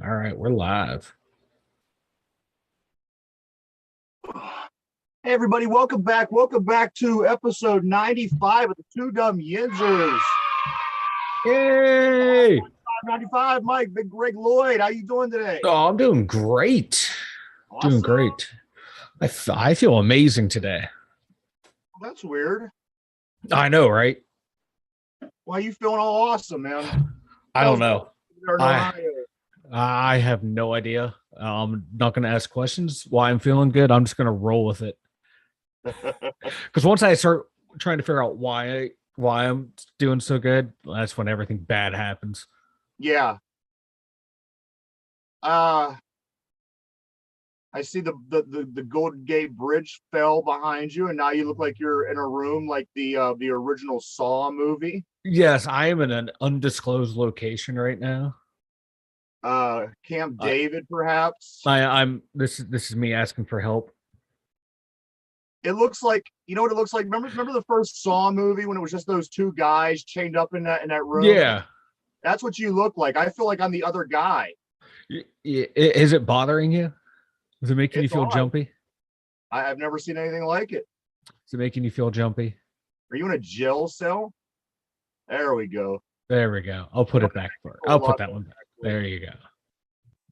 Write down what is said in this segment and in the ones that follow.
All right, we're live. Hey everybody, welcome back. Welcome back to episode 95 of the Two Dum Yinzers. Yay! 95, Mike, Big Greg Lloyd. How you doing today? Oh, I'm doing great. Doing Awesome. great. I feel amazing today. That's weird. I know, right? Why you feeling all awesome, man? I don't How's know. there in I Ohio? I have no idea. I'm not going to ask questions why I'm feeling good. I'm just going to roll with it. Because once I start trying to figure out why I'm doing so good, that's when everything bad happens. Yeah. Uh I see the Golden Gate Bridge fell behind you, and now you look like you're in a room like the original Saw movie. Yes, I am in an undisclosed location right now. Camp I, David, perhaps. I'm this is me asking for help. It looks like, you know what it looks like. Remember the first Saw movie when it was just those two guys chained up in that room. Yeah. That's what you look like. I feel like I'm the other guy. Is it bothering you? Is it making you It's feel odd. jumpy? I've never seen anything like it. Is it making you feel jumpy? Are you in a jail cell? There we go. There we go. I'll put it back for. A I'll put lot that one back. There you go.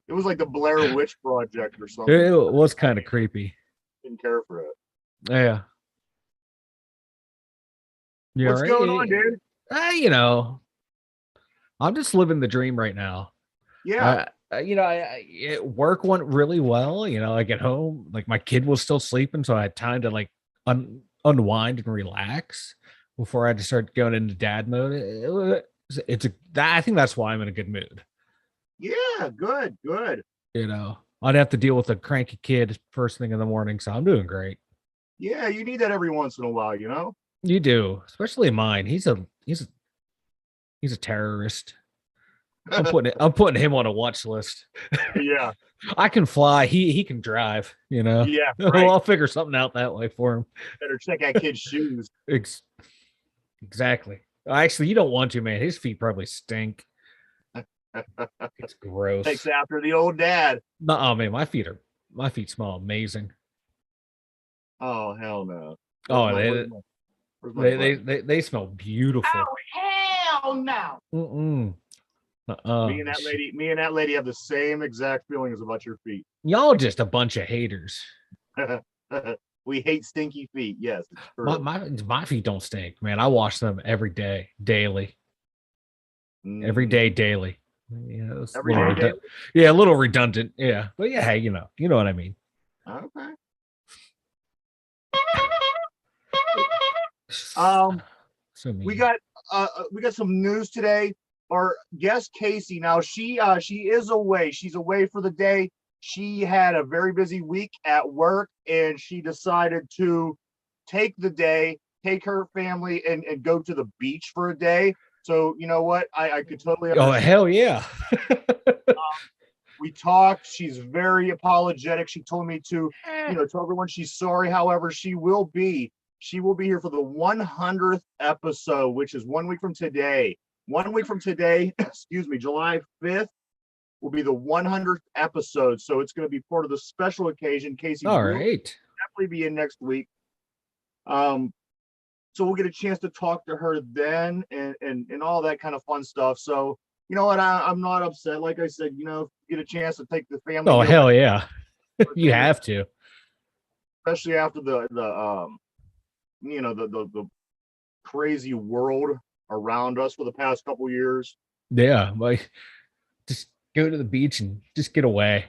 It was like the Blair Witch Project or something. It was kind of creepy. Didn't care for it. Yeah. Yeah. What's going on, Right. dude? You know, I'm just living the dream right now. Yeah. Work went really well. I get home, like my kid was still sleeping, so I had time to like unwind and relax before I had to start going into dad mode. I think that's why I'm in a good mood. Yeah. Good. Good. I'd have to deal with a cranky kid first thing in the morning, so I'm doing great. Yeah. You need that every once in a while, you know? You do, especially mine. He's a terrorist. I'm putting him on a watch list. Yeah. I can fly. He can drive. Yeah. Well, Right. I'll figure something out that way for him. Better check that kid's shoes. Ex- exactly. Actually, you don't want to, man. His feet probably stink. It's Takes gross. after the old dad. No, man, my feet smell amazing. Oh, hell no. Where's Oh, my they where's my where's my they they button? they, they smell beautiful. Oh, hell no. Mm-mm. Uh-uh. Me and that lady have the same exact feelings about your feet. Y'all just a bunch of haters. We hate stinky feet. Yes, it's My true. my feet don't stink, man. I wash them every day, daily, every Mm. day, daily. Yeah, it's a Every little day, daily. yeah, a little redundant. Yeah, but yeah, hey, you know what I mean. Okay. Um, So we mean. got we got some news today. Our guest Casey. Now she is away. She's away for the day. She had a very busy week at work, and she decided to take the day, take her family, and go to the beach for a day. So you know what? I could totally Oh understand. hell yeah. We talked. She's very apologetic. She told me to, tell everyone she's sorry. However, she will be here for the 100th episode, which is 1 week from today. 1 week from today, excuse me, July 5th will be the 100th episode. So it's going to be part of the special occasion. Casey All will right. definitely be in next week. Um, so we'll get a chance to talk to her then and all that kind of fun stuff. So you know what? I'm not upset. Like I said, get a chance to take the family Oh get away, hell yeah. You family, have to. especially after the crazy world around us for the past couple years. Yeah, like just go to the beach and just get away.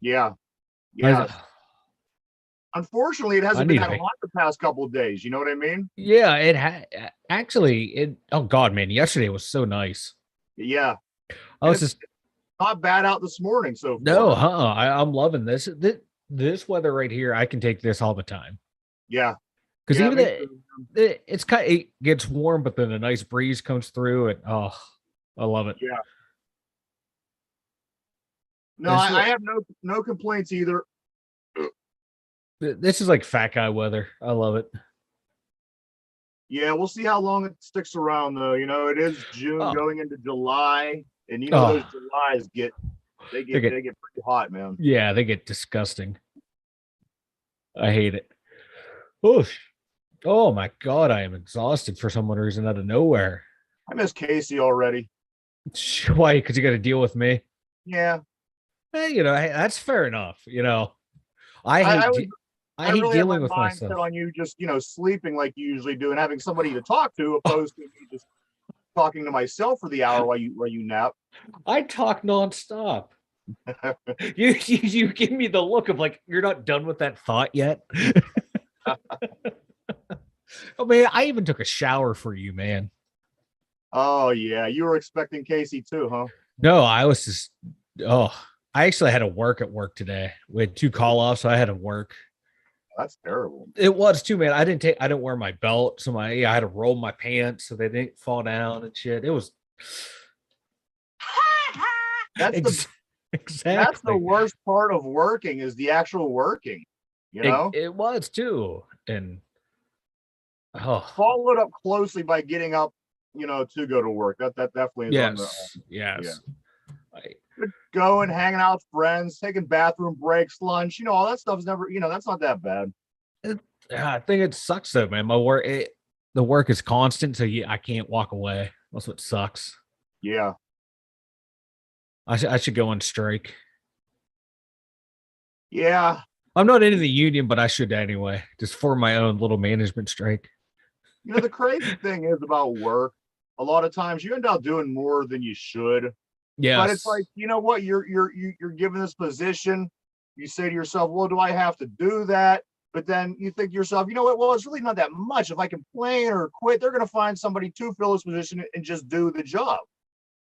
Yeah, I yeah. Unfortunately, it I hasn't been need a that hot the past couple of days. You know what I mean? yeah, actually it oh god, man, yesterday was so nice. Yeah, I and was it's just not bad out this morning so no, far. huh? I'm loving this weather right here. I can take this all the time. Yeah, Because yeah, even me too. it gets warm, but then a nice breeze comes through and oh, I love it. Yeah. No, This is I like have no complaints either. this is like fat guy weather. I love it. Yeah, we'll see how long it sticks around though. It is June Oh, going into July, and oh, those Julys get They they get pretty hot, man. yeah, they get disgusting. I hate it. Oh, oh my God, I am exhausted for some reason out of nowhere. I miss Casey already. Why? Because you got to deal with me. Yeah, Hey, hey, that's fair enough. I I, hate I was de- I I hate really had my dealing with mind myself. set on you just sleeping like you usually do and having somebody to talk to, opposed to me just talking to myself for the hour while you nap. I talk nonstop. You give me the look of like you're not done with that thought yet. Oh man, I even took a shower for you, man. Oh yeah, you were expecting Casey too, huh? No, I was just oh, I actually had to work at work today. We had two call offs, so I had to work. That's terrible. It was too, man. I didn't wear my belt, so I had to roll my pants so they didn't fall down and shit. It was That's the ex- that's the exactly. worst part of working is the actual working, you It, know? it was too. And oh Followed up closely by getting up, to go to work. That definitely is on the yes, yeah. yes. I, Going, hanging out with friends, taking bathroom breaks, lunch, all that stuff's never, that's not that bad. it, I think it sucks though, man. The work is constant, so I can't walk away. That's what sucks. Yeah. I should go on strike. Yeah. I'm not in the union, but I should anyway, just for my own little management strike. The crazy thing is about work, a lot of times you end up doing more than you should. But it's like, Yes. you know what? You're given this position. You say to yourself, well, do I have to do that? But then you think to yourself, you know what? Well, it's really not that much. If I complain or quit, they're going to find somebody to fill this position and just do the job.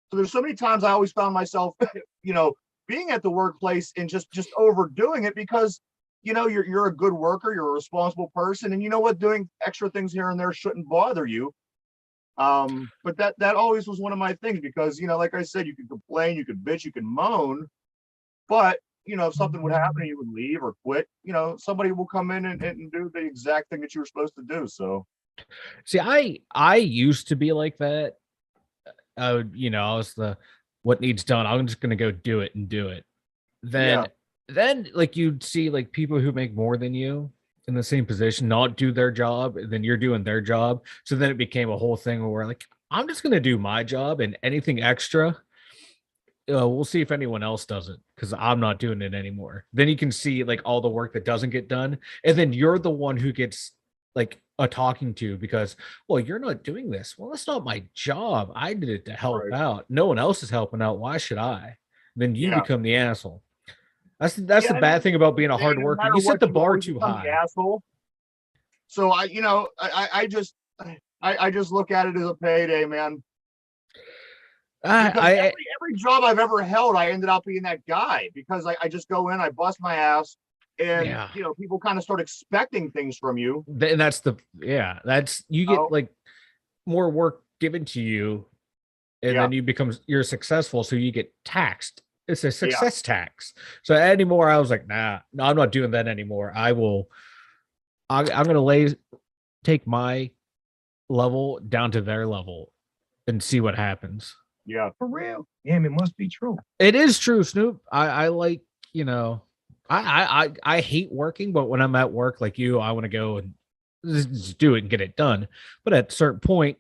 So there's so many times I always found myself, being at the workplace and just overdoing it because, you're a good worker, you're a responsible person, and you know what? Doing extra things here and there shouldn't bother you. But that always was one of my things because, like I said, you can complain, you can bitch, you can moan, but if something would happen and you would leave or quit, somebody will come in and do the exact thing that you were supposed to do. So See, I used to be like that. I was the what needs done. I'm just gonna go do it and do it. yeah, Then like you'd see like people who make more than you in the same position not do their job, and then you're doing their job. So then it became a whole thing where we're like, I'm just gonna do my job and anything extra. We'll see if anyone else does it because I'm not doing it anymore. Then you can see like all the work that doesn't get done, and then you're the one who gets like a talking to because, well, you're not doing this. Well, that's not my job. I did it to help right, out. No one else is helping out. Why should I? Then you yeah, become the asshole. That's the yeah. And bad that's thing the about being a thing. hard No worker. matter You set what, the you bar always too become the high. asshole. So I just look at it as a payday, man. Because I every job I've ever held, I ended up being that guy because I just go in, I bust my ass, and yeah. people kind of start expecting things from you. And that's the yeah. That's you get Oh, like more work given to you, and yeah, then you're successful, so you get taxed. It's a yeah, success tax. So anymore, I was like, nah, no, I'm not doing that anymore. I'm gonna take my level down to their level and see what happens. yeah, For real? Damn, it must be true. It is true, Snoop. I like, I hate working, but when I'm at work like you, I want to go and just do it and get it done. But at a certain point,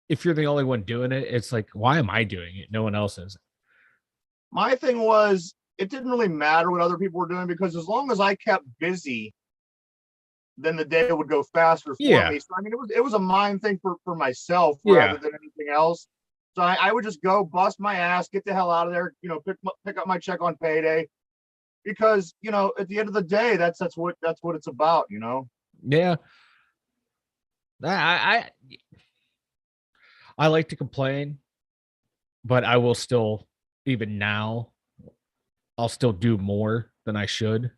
if you're the only one doing it, it's like, why am I doing it? No one else is. My thing was, it didn't really matter what other people were doing because as long as I kept busy, then the day would go faster for Yeah. me. So I mean, it was a mind thing for myself rather Yeah. than anything else. So I would just go bust my ass, get the hell out of there, pick up my check on payday because at the end of the day, that's what it's about. Yeah. I I like to complain, but I will still, even now, I'll still do more than I should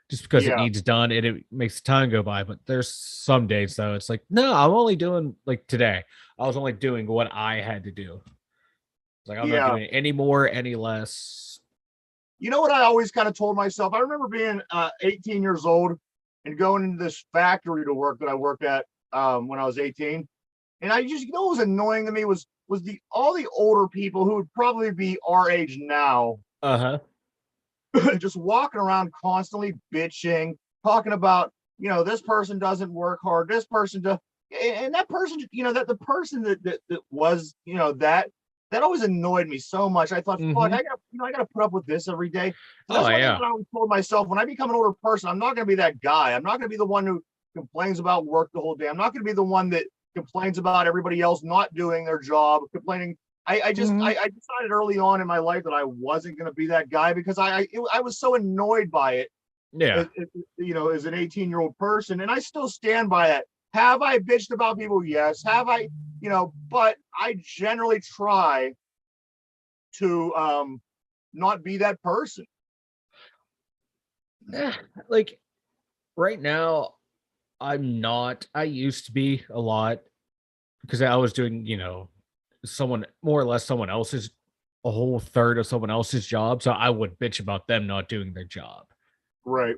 just because it Yeah, needs done and it makes time go by. But there's some days though, it's like, no, I'm only doing like today. I was only doing what I had to do. It's like I'm not yeah. doing any more, any less. You know what I always kind of told myself? I remember being 18 years old and going into this factory to work that I worked at when I was 18. And I just, what was annoying to me was the all the older people who would probably be our age now Uh-huh. just walking around constantly bitching, talking about, this person doesn't work hard, this person does, and that person, that the person that was, that always annoyed me so much. I thought, fuck, Mm-hmm. I gotta put up with this every day. So that's Oh one thing yeah. that I always told myself: when I become an older person, I'm not gonna be that guy. I'm not gonna be the one who complains about work the whole day. I'm not gonna be the one that complains about everybody else not doing their job, complaining. Mhm. I decided early on in my life that I wasn't going to be that guy because I was so annoyed by it Yeah. as an 18-year-old person, and I still stand by that. Have I bitched about people? Yes. Have I, but I generally try to not be that person. Eh, like right now, I'm not. I used to be a lot because I was doing, someone more or less someone else's a whole third of someone else's job. So I would bitch about them not doing their job. Right.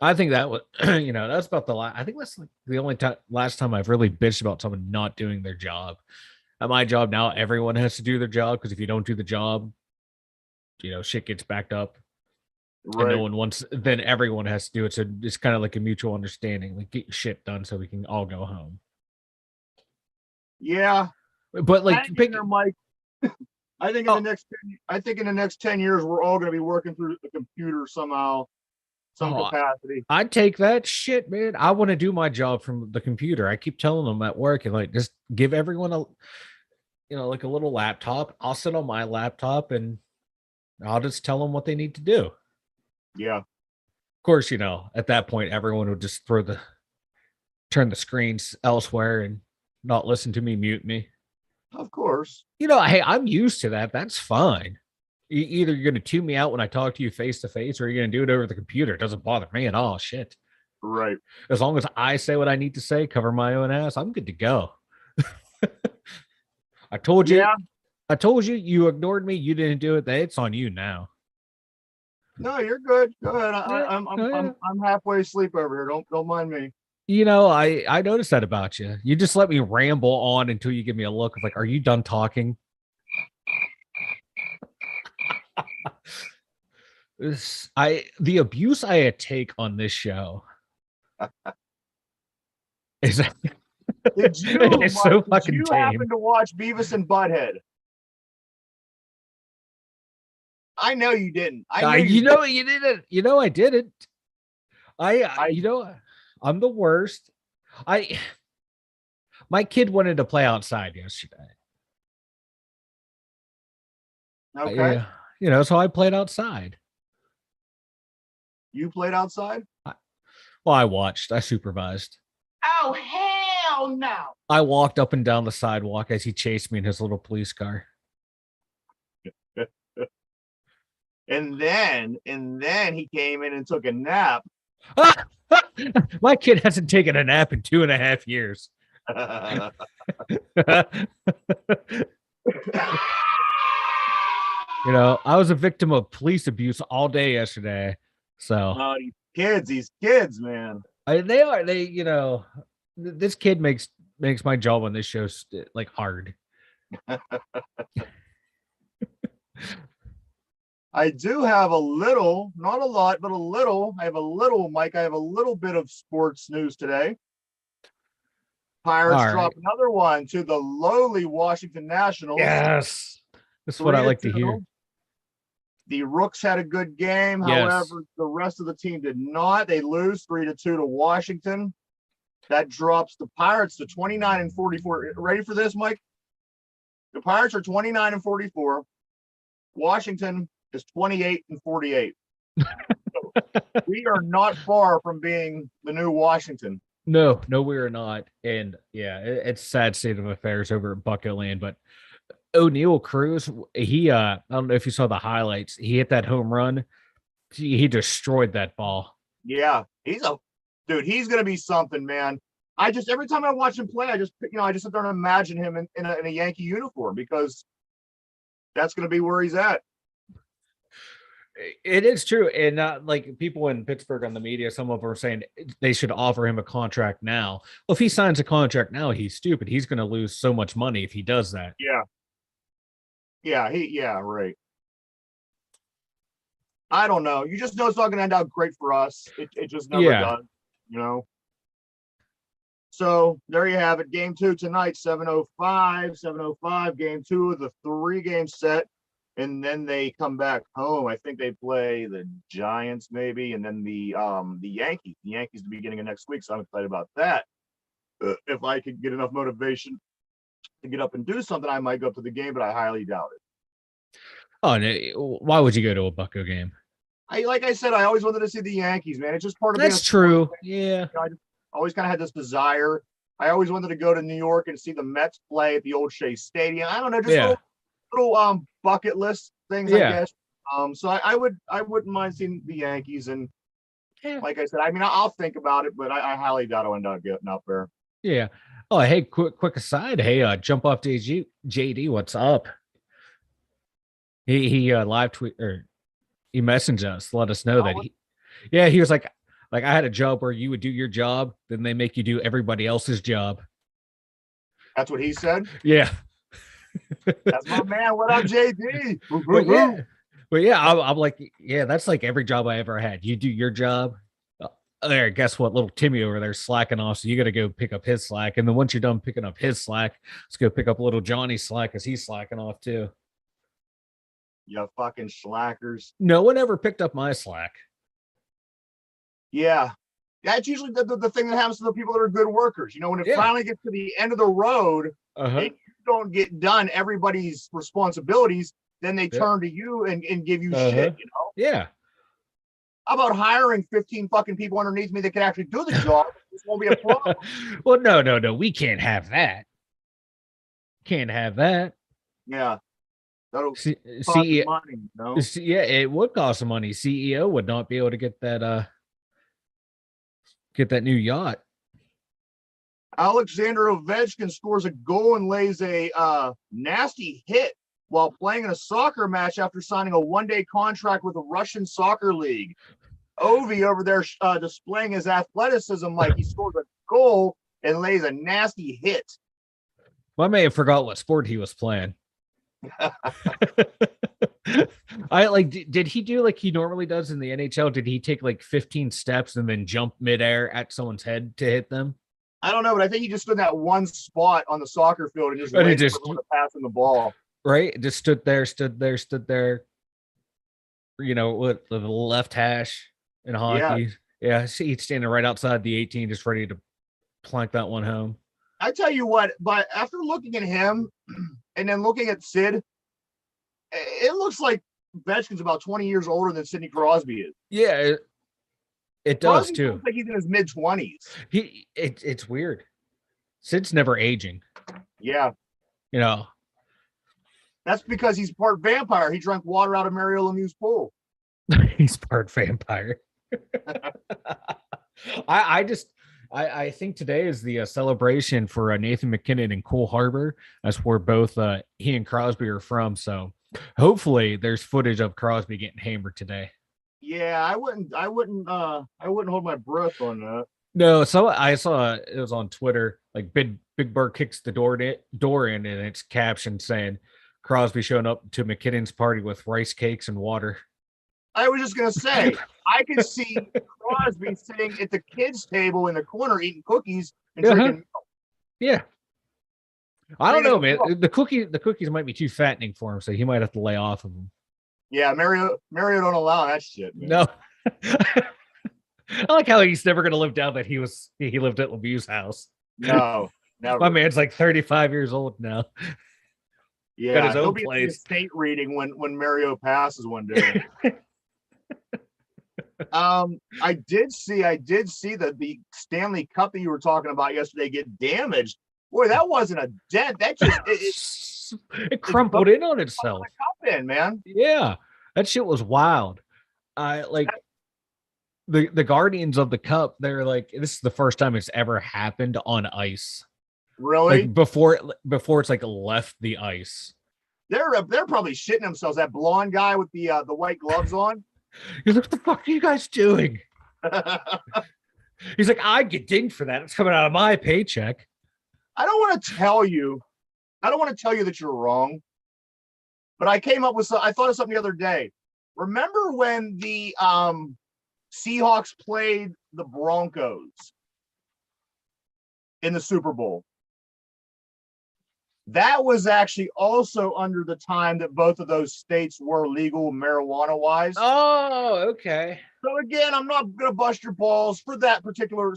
I think that was, that's about the last. I think that's like the only time last time I've really bitched about someone not doing their job. At my job now, everyone has to do their job because if you don't do the job, shit gets backed up and no Right. one wants. Then everyone has to do it. So it's kind of like a mutual understanding, like get your shit done so we can all go home. Yeah. But Hang like, in there, Mike. I think in the oh, next I think in the next 10 years we're all going to be working through the computer somehow, some oh, capacity. I'd take that shit, man. I want to do my job from the computer. I keep telling them at work and like just give everyone a like a little laptop. I'll sit on my laptop and I'll just tell them what they need to do. Of Yeah. course, at that point, everyone would just turn the screens elsewhere and not listen to me, mute me. Of course. Hey, I'm used to that. That's fine. Either you're going to tune me out when I talk to you face to face or you're going to do it over the computer. It doesn't bother me at all. Shit. Right. As long as I say what I need to say, cover my own ass, I'm good to go. I told you, Yeah. I told you, you ignored me. You didn't do it. It's on you now. No, you're good. Go ahead. Yeah, yeah. I'm halfway asleep over here. Don't mind me. I noticed that about you. You just let me ramble on until you give me a look of like, are you done talking? The abuse I take on this show is Did you, it's Mike? so Did fucking you tame. happen to watch Beavis and Butthead? I know you didn't. I knew you did. You didn't. I didn't. I I'm the worst. I My kid wanted to play outside yesterday. okay. Yeah, so I played outside. You played outside? I, well, I watched. I supervised. Oh hell no! I walked up and down the sidewalk as he chased me in his little police car. And then he came in and took a nap. My kid hasn't taken a nap in 2.5 years. I was a victim of police abuse all day yesterday. So Oh, these kids, man. this kid makes my job on this show like hard. I do have a little, not a lot, but a little. I have a little, Mike. I have a little bit of sports news today. Pirates All right. drop another one to the lowly Washington Nationals. Yes. That's what I Three to like to hear. two. The Rooks had a good game. Yes. However, the rest of the team did not. They lose 3-2 to Washington. That drops the Pirates to 29 and 44. Ready for this, Mike? The Pirates are 29 and 44. Washington is 28 and 48. So we are not far from being the new Washington. No, we are not. And yeah, it's sad state of affairs over at Bucko Land. But O'Neal Cruz, I don't know if you saw the highlights. He hit that home run. He destroyed that ball. Yeah, he's gonna be something, man. Every time I watch him play, I just sit there and imagine him in a Yankee uniform because that's gonna be where he's at. It is true. And like people in Pittsburgh on the media, some of them are saying they should offer him a contract now. Well, if he signs a contract now, he's stupid. He's going to lose so much money if he does that. Yeah. Yeah, right. I don't know. You just know it's not going to end out great for us. It just never Yeah. does, you know. So there you have it. Game 2 tonight, 7:05. 7:05. Game 2 of the 3-game set, and then they come back home. I think they play the Giants maybe, and then the Yankees. The Yankees at the beginning of next week. So I'm excited about that. If I could get enough motivation to get up and do something, I might go up to the game, but I highly doubt it. Oh, no, why would you go to a Bucco game? Like I said, I always wanted to see the Yankees, man. It's just part of being That's a sports true. fan. Yeah. You know, I just always kind of had this desire. I always wanted to go to New York and see the Mets play at the old Shea Stadium. I don't know, just Yeah. little bucket list things, I Yeah. guess. So I wouldn't mind seeing the Yankees, and Yeah. like I said, I mean, I'll think about it, but I highly doubt I'll end up getting up there. Yeah. Oh, hey, quick aside. Hey, jump off to JD. What's up? He live tweet or he messaged us, let us know that he was like I had a job where you would do your job, then they make you do everybody else's job. That's what he said. Yeah. That's my man. What up, JD? But yeah, I'm like, yeah, that's like every job I ever had. You do your job. There, guess what? Little Timmy over there slacking off. So you got to go pick up his slack. And then once you're done picking up his slack, let's go pick up little Johnny's slack because he's slacking off too. You fucking slackers. No one ever picked up my slack. Yeah. That's usually the thing that happens to the people that are good workers. You know, when it Yeah. finally gets to the end of the road, Uh-huh. and you don't get done everybody's responsibilities, then they turn to you and give you shit, you know? Yeah. How about hiring 15 fucking people underneath me that can actually do the job? This won't be a problem. Well, no. We can't have that. Can't have that. Yeah. That'll cost CEO, money, you know? yeah, it would cost some money. CEO would not be able to get that new yacht. Alexander Ovechkin scores a goal and lays a nasty hit while playing in a soccer match after signing a one-day contract with the Russian soccer league. Ovi over there displaying his athleticism like he scores a goal and lays a nasty hit. I may have forgot what sport he was playing. I like did he do like he normally does in the NHL? Did he take like 15 steps and then jump midair at someo's head to hit them? I don't know, but I think he just stood in that one spot on the soccer field and just waited for the pass in the ball. Right? Just stood there. You know, with the left hash in hockey. Yeah, he's standing right outside the 18, just ready to plank that one home. I tell you what, but after looking at him and then looking at Sid, it looks like Ovechkin's about 20 years older than Sidney Crosby is. Yeah, it does Crosby too. looks like he's in his mid-20s. It's weird. Sid's never aging. Yeah. You know. That's because he's part vampire. He drank water out of Mario Lemieux's pool. He's part vampire. I think today is the celebration for Nathan McKinnon and Cole Harbor. That's where both he and Crosby are from. So hopefully there's footage of Crosby getting hammered today. Yeah, I wouldn't hold my breath on that. No, so I saw it was on Twitter. Like Big Bird kicks the door in, and it's captioned saying Crosby showing up to McKinnon's party with rice cakes and water. I was just gonna say, I could see Crosby sitting at the kids' table in the corner eating cookies and drinking milk. Yeah. I don't know, man. The cookies might be too fattening for him, so he might have to lay off of them. Yeah, Mario don't allow that shit, man. No. I like how he's never gonna live down that he lived at Lemieux's house. No, never. My man's like 35 years old now. Yeah, got his own he'll be place. at the estate reading when Mario passes one day. I did see that the Stanley Cup that you were talking about yesterday get damaged. Boy, that wasn't a dent. That just it crumpled in on itself. The cup in, man. Yeah, that shit was wild. I like the Guardians of the Cup. They're like, this is the first time it's ever happened on ice. Really? Like before it's like left the ice. They're probably shitting themselves. That blonde guy with the white gloves on. He's like, what the fuck are you guys doing? He's like, I get dinged for that. It's coming out of my paycheck. I don't want to tell you that you're wrong, but I thought of something the other day. remember when the Seahawks played the Broncos in the Super Bowl? That was actually also under the time that both of those states were legal marijuana-wise. Oh, okay. So again, I'm not going to bust your balls for that particular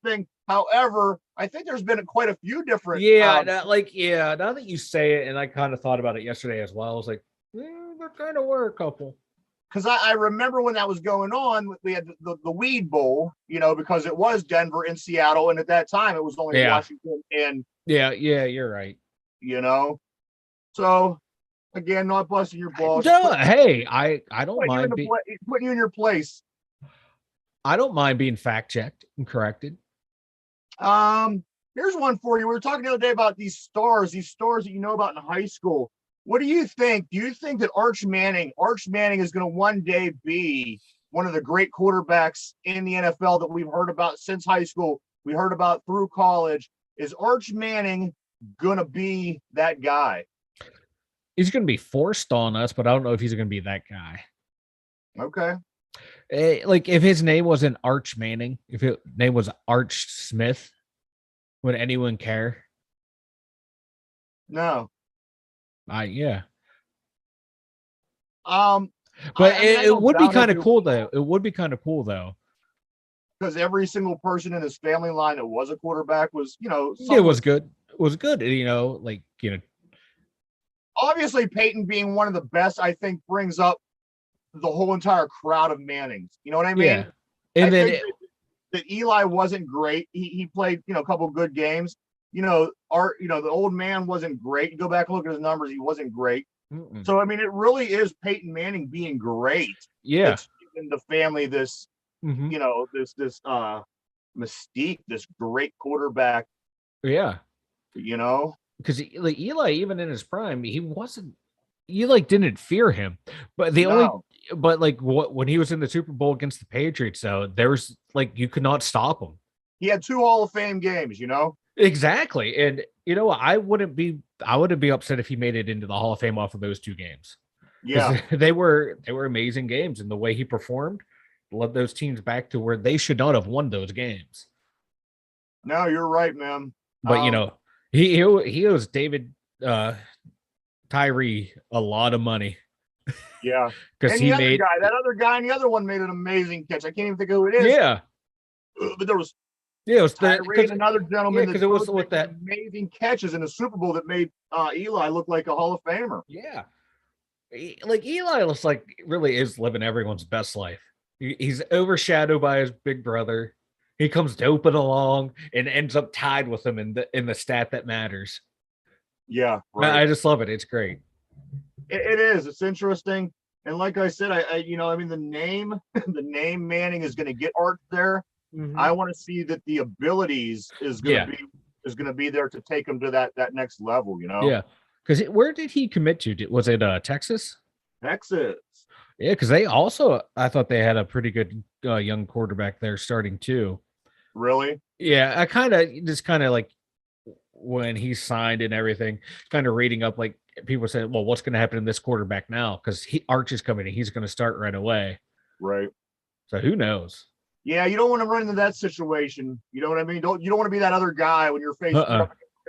thing. However, I think there's been quite a few different. Yeah, now that you say it, and I kind of thought about it yesterday as well. I was like, there kind of were a couple. Because I remember when that was going on, we had the Weed Bowl, because it was Denver and Seattle, and at that time it was only Washington and yeah, you're right. So again, not busting your balls. No, hey, I don't mind putting you in your place. I don't mind being fact checked and corrected. Here's one for you. We were talking the other day about these stars that you know about in high school. What do you think? Do you think that Arch Manning is going to one day be one of the great quarterbacks in the NFL that we've heard about since high school? We heard about through college. Is Arch Manning going to be that guy? He's going to be forced on us, but I don't know if he's going to be that guy. Okay. Like if his name wasn't Arch Manning, if his name was Arch Smith, would anyone care? No. Yeah. But it would be kind of cool though. It would be kind of cool though. Because every single person in his family line that was a quarterback was, it was good. It was good. Obviously Peyton being one of the best, I think, brings up the whole entire crowd of Mannings. You know what I mean? Yeah. And that Eli wasn't great. He played, a couple good games. The old man wasn't great. You go back and look at his numbers, he wasn't great. Mm-mm. So I mean, it really is Peyton Manning being great. Yeah. That's given the family this, this mystique, this great quarterback. Yeah. Because Eli, even in his prime, you didn't fear him, but when he was in the Super Bowl against the Patriots, though, there was you could not stop him. He had 2 Hall of Fame games, Exactly. And I wouldn't be upset if he made it into the Hall of Fame off of those 2 games. Yeah. They were amazing games, and the way he performed led those teams back to where they should not have won those games. No, you're right, man. But he owes David Tyree a lot of money. Yeah. Because that other guy and the other one made an amazing catch. I can't even think of who it is. Yeah. But there was Tyree and another gentleman because it was with that amazing catches in the Super Bowl that made Eli look like a Hall of Famer. Yeah. Eli looks like really is living everyone's best life. He's overshadowed by his big brother. He comes doping along and ends up tied with him in the stat that matters. Yeah, right. I just love it. It's great. It is. It's interesting. And like I said, the name Manning is going to get Art there. Mm-hmm. I want to see that the abilities is going to be there to take him to that next level. Yeah. Because where did he commit to? Was it Texas? Texas. Yeah, because they also, I thought they had a pretty good young quarterback there starting too. Really? Yeah, I kind of when he signed and everything, kind of reading up, people said, well, what's going to happen to this quarterback now? Because Arch is coming and he's going to start right away. Right. So who knows? Yeah, you don't want to run into that situation. You know what I mean? You don't want to be that other guy when you're facing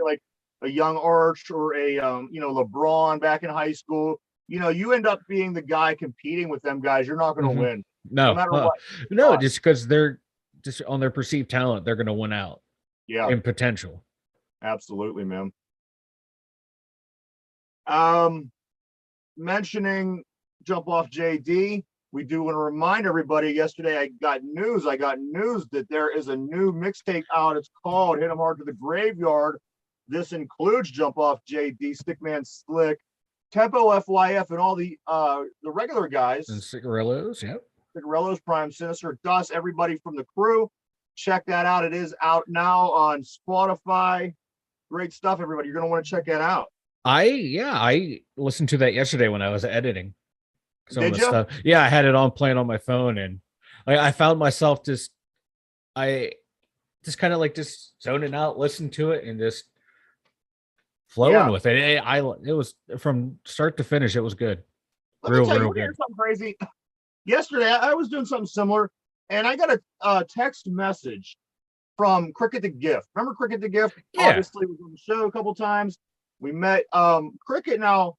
like a young Arch or a LeBron back in high school. You end up being the guy competing with them guys. You're not going to win. No matter what. No, just because they're just on their perceived talent, they're going to win out. Yeah. In potential. Absolutely, man. Mentioning jump off JD, we do want to remind everybody, yesterday I got news that there is a new mixtape out. It's called Hit 'Em Hard to the Graveyard. This includes Jump Off JD, Stickman Slick, Tempo FYF, and all the regular guys. And Cigarillos, yep. Cigarillos, Prime Sinister, Dust, everybody from the crew. Check that out. It is out now on Spotify. Great stuff, everybody. You're going to want to check that out. I listened to that yesterday when I was editing. Did you? Stuff. Yeah, I had it on playing on my phone, and I found myself just kind of just zoning out, listen to it, and just flowing with it. It was from start to finish. It was good. Let me Real, tell you, real want to hear good. something crazy? Yesterday, I was doing something similar, and I got a text message from Cricket the Gift. Remember Cricket the Gift? Yeah. Obviously, was on the show a couple times. We met Cricket. Now,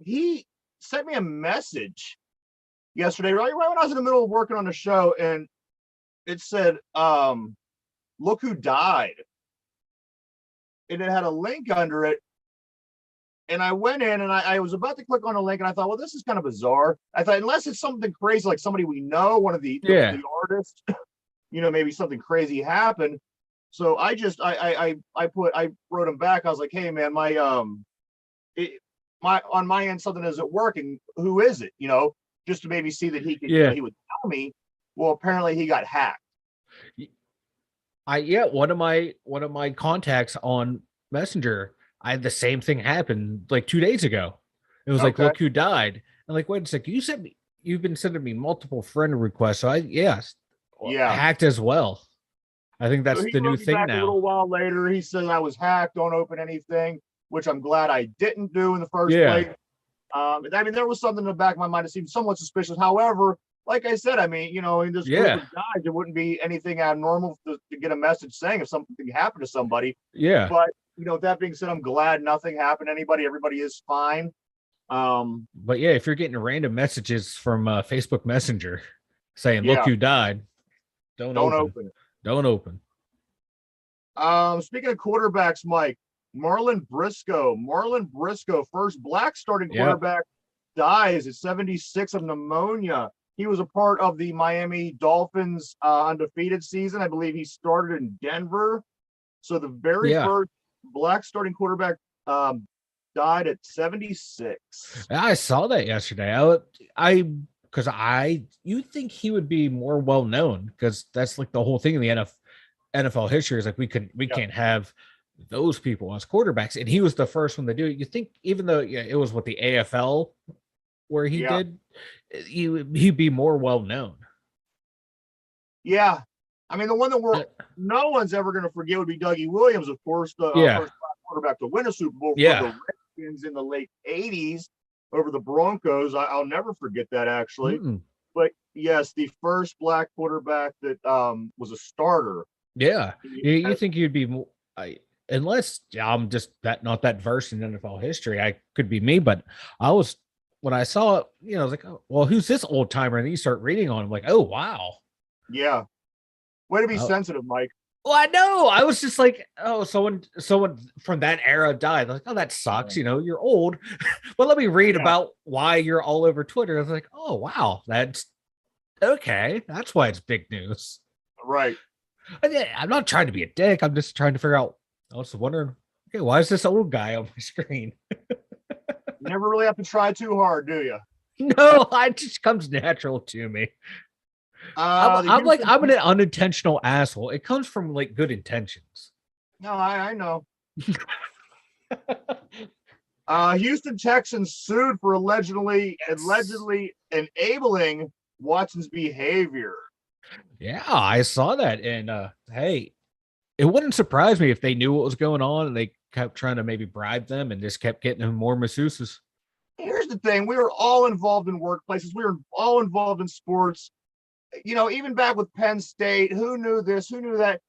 he sent me a message yesterday, right when I was in the middle of working on the show, and it said, look who died. And it had a link under it. And I went in and I was about to click on a link and I thought, well, this is kind of bizarre. I thought, unless it's something crazy, like somebody we know, one of Yeah. the artists, maybe something crazy happened. So I wrote him back. I was like, hey man, on my end, something isn't working. Who is it? Just to maybe see that he could, Yeah. he would tell me. Well, apparently he got hacked. One of my contacts on Messenger, I had the same thing happen like 2 days ago. It was like, Okay. look who died. I'm like, wait a second, you've been sending me multiple friend requests. So Yeah. hacked as well. I think So that's he the new wrote me thing back a now. little while later. He said I was hacked. Don't open anything, which I'm glad I didn't do in the first Yeah. place. There was something in the back of my mind that seemed somewhat suspicious. However, like I said, in this group of guys, it wouldn't be anything abnormal to get a message saying if something happened to somebody. Yeah. But that being said, I'm glad nothing happened to anybody. Everybody is fine. But yeah, if you're getting random messages from Facebook Messenger saying, Yeah. look who died, don't open. it. Don't open. Speaking of quarterbacks, Mike, Marlon Briscoe, first black starting quarterback, dies at 76 of pneumonia. He was a part of the Miami Dolphins undefeated season. I believe he started in Denver. So the very first black starting quarterback died at 76. I saw that yesterday. You think he would be more well known because that's like the whole thing in the NFL history is like we can't have those people as quarterbacks, and he was the first one to do it. You think even though it was with the AFL where he did, he'd be more well known. Yeah, the one that no one's ever going to forget would be Dougie Williams, of course, the first black quarterback to win a Super Bowl for the Redskins in the late '80s over the Broncos. I'll never forget that actually. Mm-mm. But yes, the first black quarterback that was a starter. Yeah, you think you'd be more, unless I'm just not that versed in NFL history. I could be me, but when I saw it, I was like, oh, well, who's this old timer? And then you start reading on him, like, oh wow, yeah. Way to be sensitive, Mike. Well, I know. I was just like, oh, someone from that era died. Like, oh, that sucks. You're old. But let me read about why you're all over Twitter. I was like, oh wow, that's okay. That's why it's big news. Right. I'm not trying to be a dick. I'm just trying to figure out. I was wondering, okay, why is this old guy on my screen? You never really have to try too hard, do you? No, it just comes natural to me. I'm an unintentional asshole. It comes from like good intentions. No, I know. Houston Texans sued for allegedly enabling Watson's behavior. Yeah, I saw that, and hey, it wouldn't surprise me if they knew what was going on and they kept trying to maybe bribe them and just kept getting him more masseuses. Here's the thing: we were all involved in workplaces. We were all involved in sports. Even back with Penn State, who knew this? Who knew that?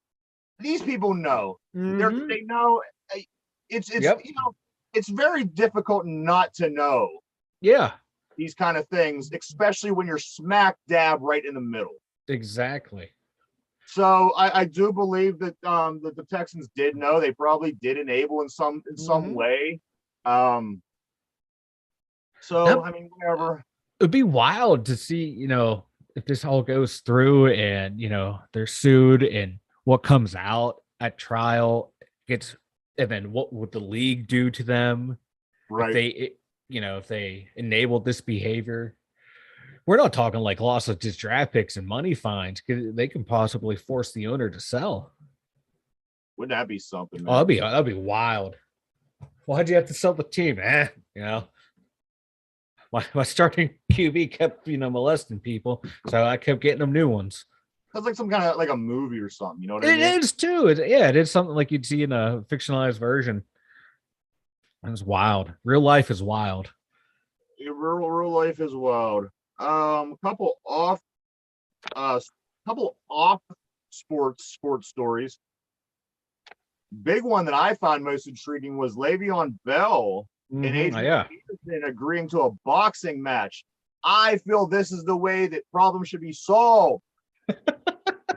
These people know. Mm-hmm. They know. It's very difficult not to know. Yeah. These kind of things, especially when you're smack dab right in the middle. Exactly. So I do believe that that the Texans did know. They probably did enable in some way. Whatever. It'd be wild to see, if this all goes through and they're sued and what comes out at trial and then what would the league do to them? Right. If they enabled this behavior. We're not talking like loss of just draft picks and money fines. They can possibly force the owner to sell. Wouldn't that be something? Man? Oh, that'd be wild. Why'd you have to sell the team? My starting QB kept molesting people, so I kept getting them new ones. That's like some kind of like a movie or something. You know what I mean? It is too. It is something like you'd see in a fictionalized version. It's wild. Real life is wild. Real life is wild. Couple off, uh, couple off sports stories. Big one that I found most intriguing was Le'Veon Bell and Adrian Peterson agreeing to a boxing match. I feel this is the way that problems should be solved.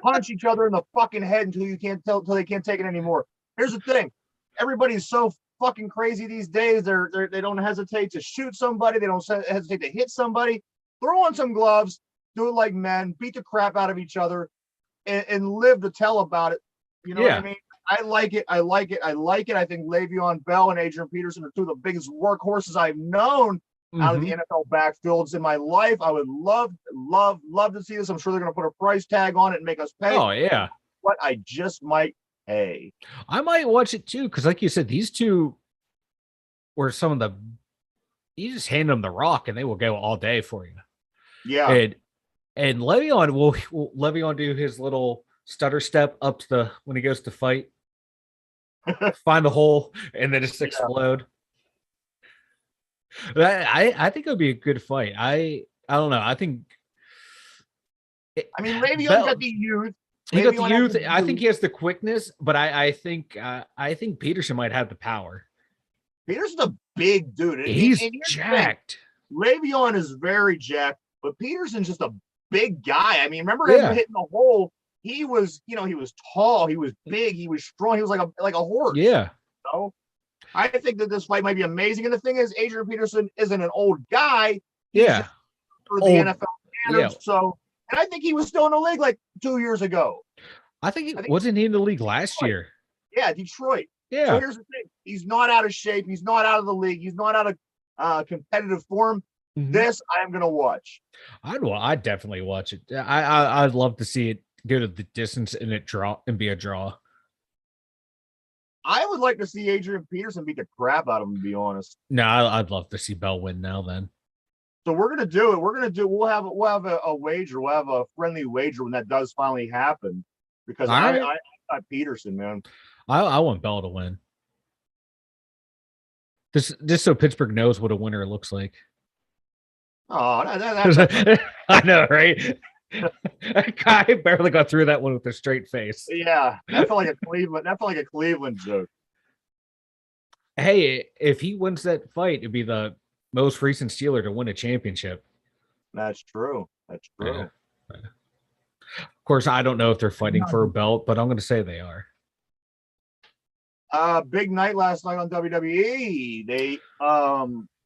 Punch each other in the fucking head until they can't take it anymore. Here's the thing: everybody's so fucking crazy these days. They don't hesitate to shoot somebody. They don't hesitate to hit somebody. Throw on some gloves, do it like men, beat the crap out of each other, and live to tell about it. You know what I mean? I like it. I think Le'Veon Bell and Adrian Peterson are two of the biggest workhorses I've known out of the NFL backfields in my life. I would love to see this. I'm sure they're going to put a price tag on it and make us pay. Oh, yeah. But I just might pay. I might watch it too, because like you said, these two were some of the, you just hand them the rock and they will go all day for you. Yeah. And Le'Veon, will Le'Veon do his little stutter step up to the, when he goes to fight, find the hole and then just explode. I think it would be a good fight. I don't know. I think. Le'Veon's got the youth. He got the youth. I think he has the quickness, but I think Peterson might have the power. Peterson's a big dude. He's jacked. Le'Veon is very jacked, but Peterson's just a big guy. Remember him hitting the hole? He was, he was tall, he was big, he was strong, he was like a horse. Yeah. So I think that this fight might be amazing. And the thing is, Adrian Peterson isn't an old guy. He's for the NFL standards. So, and I think he was still in the league like 2 years ago. I think wasn't he in the league last year? Yeah, Detroit. Yeah. So here's the thing: he's not out of shape. He's not out of the league. He's not out of competitive form. Mm-hmm. This I am going to watch. I'd definitely watch it. I'd love to see it go to the distance and be a draw. I would like to see Adrian Peterson beat the crap out of him, to be honest. No, I'd love to see Bell win now then. So we're gonna do it. We'll have a wager. We'll have a friendly wager when that does finally happen. Because I got Peterson, man. I want Bell to win. Just so Pittsburgh knows what a winner looks like. Oh, I know, right? I barely got through that one with a straight face. Yeah, that felt like a Cleveland joke. Hey, if he wins that fight, it'd be the most recent Steeler to win a championship. That's true. Yeah. Of course, I don't know if they're fighting for a belt, but I'm going to say they are. Big night last night on WWE. They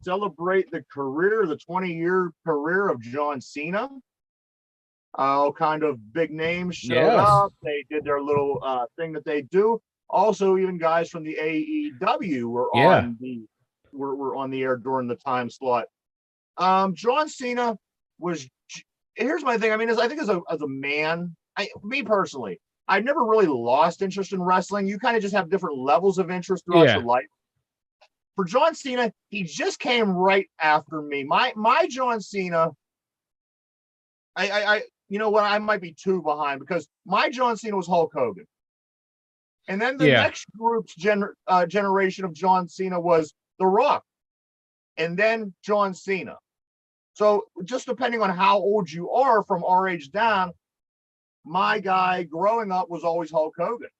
celebrate the 20-year career of John Cena. All kind of big names showed up. They did their little thing that they do. Also, even guys from the AEW were on the air during the time slot. John Cena was. Here's my thing. I think as a man, me personally, I never really lost interest in wrestling. You kind of just have different levels of interest throughout your life. For John Cena, he just came right after me. My John Cena. You know what? I might be 2 behind because my John Cena was Hulk Hogan. And then the next group's generation of John Cena was The Rock. And then John Cena. So just depending on how old you are from our age down, my guy growing up was always Hulk Hogan.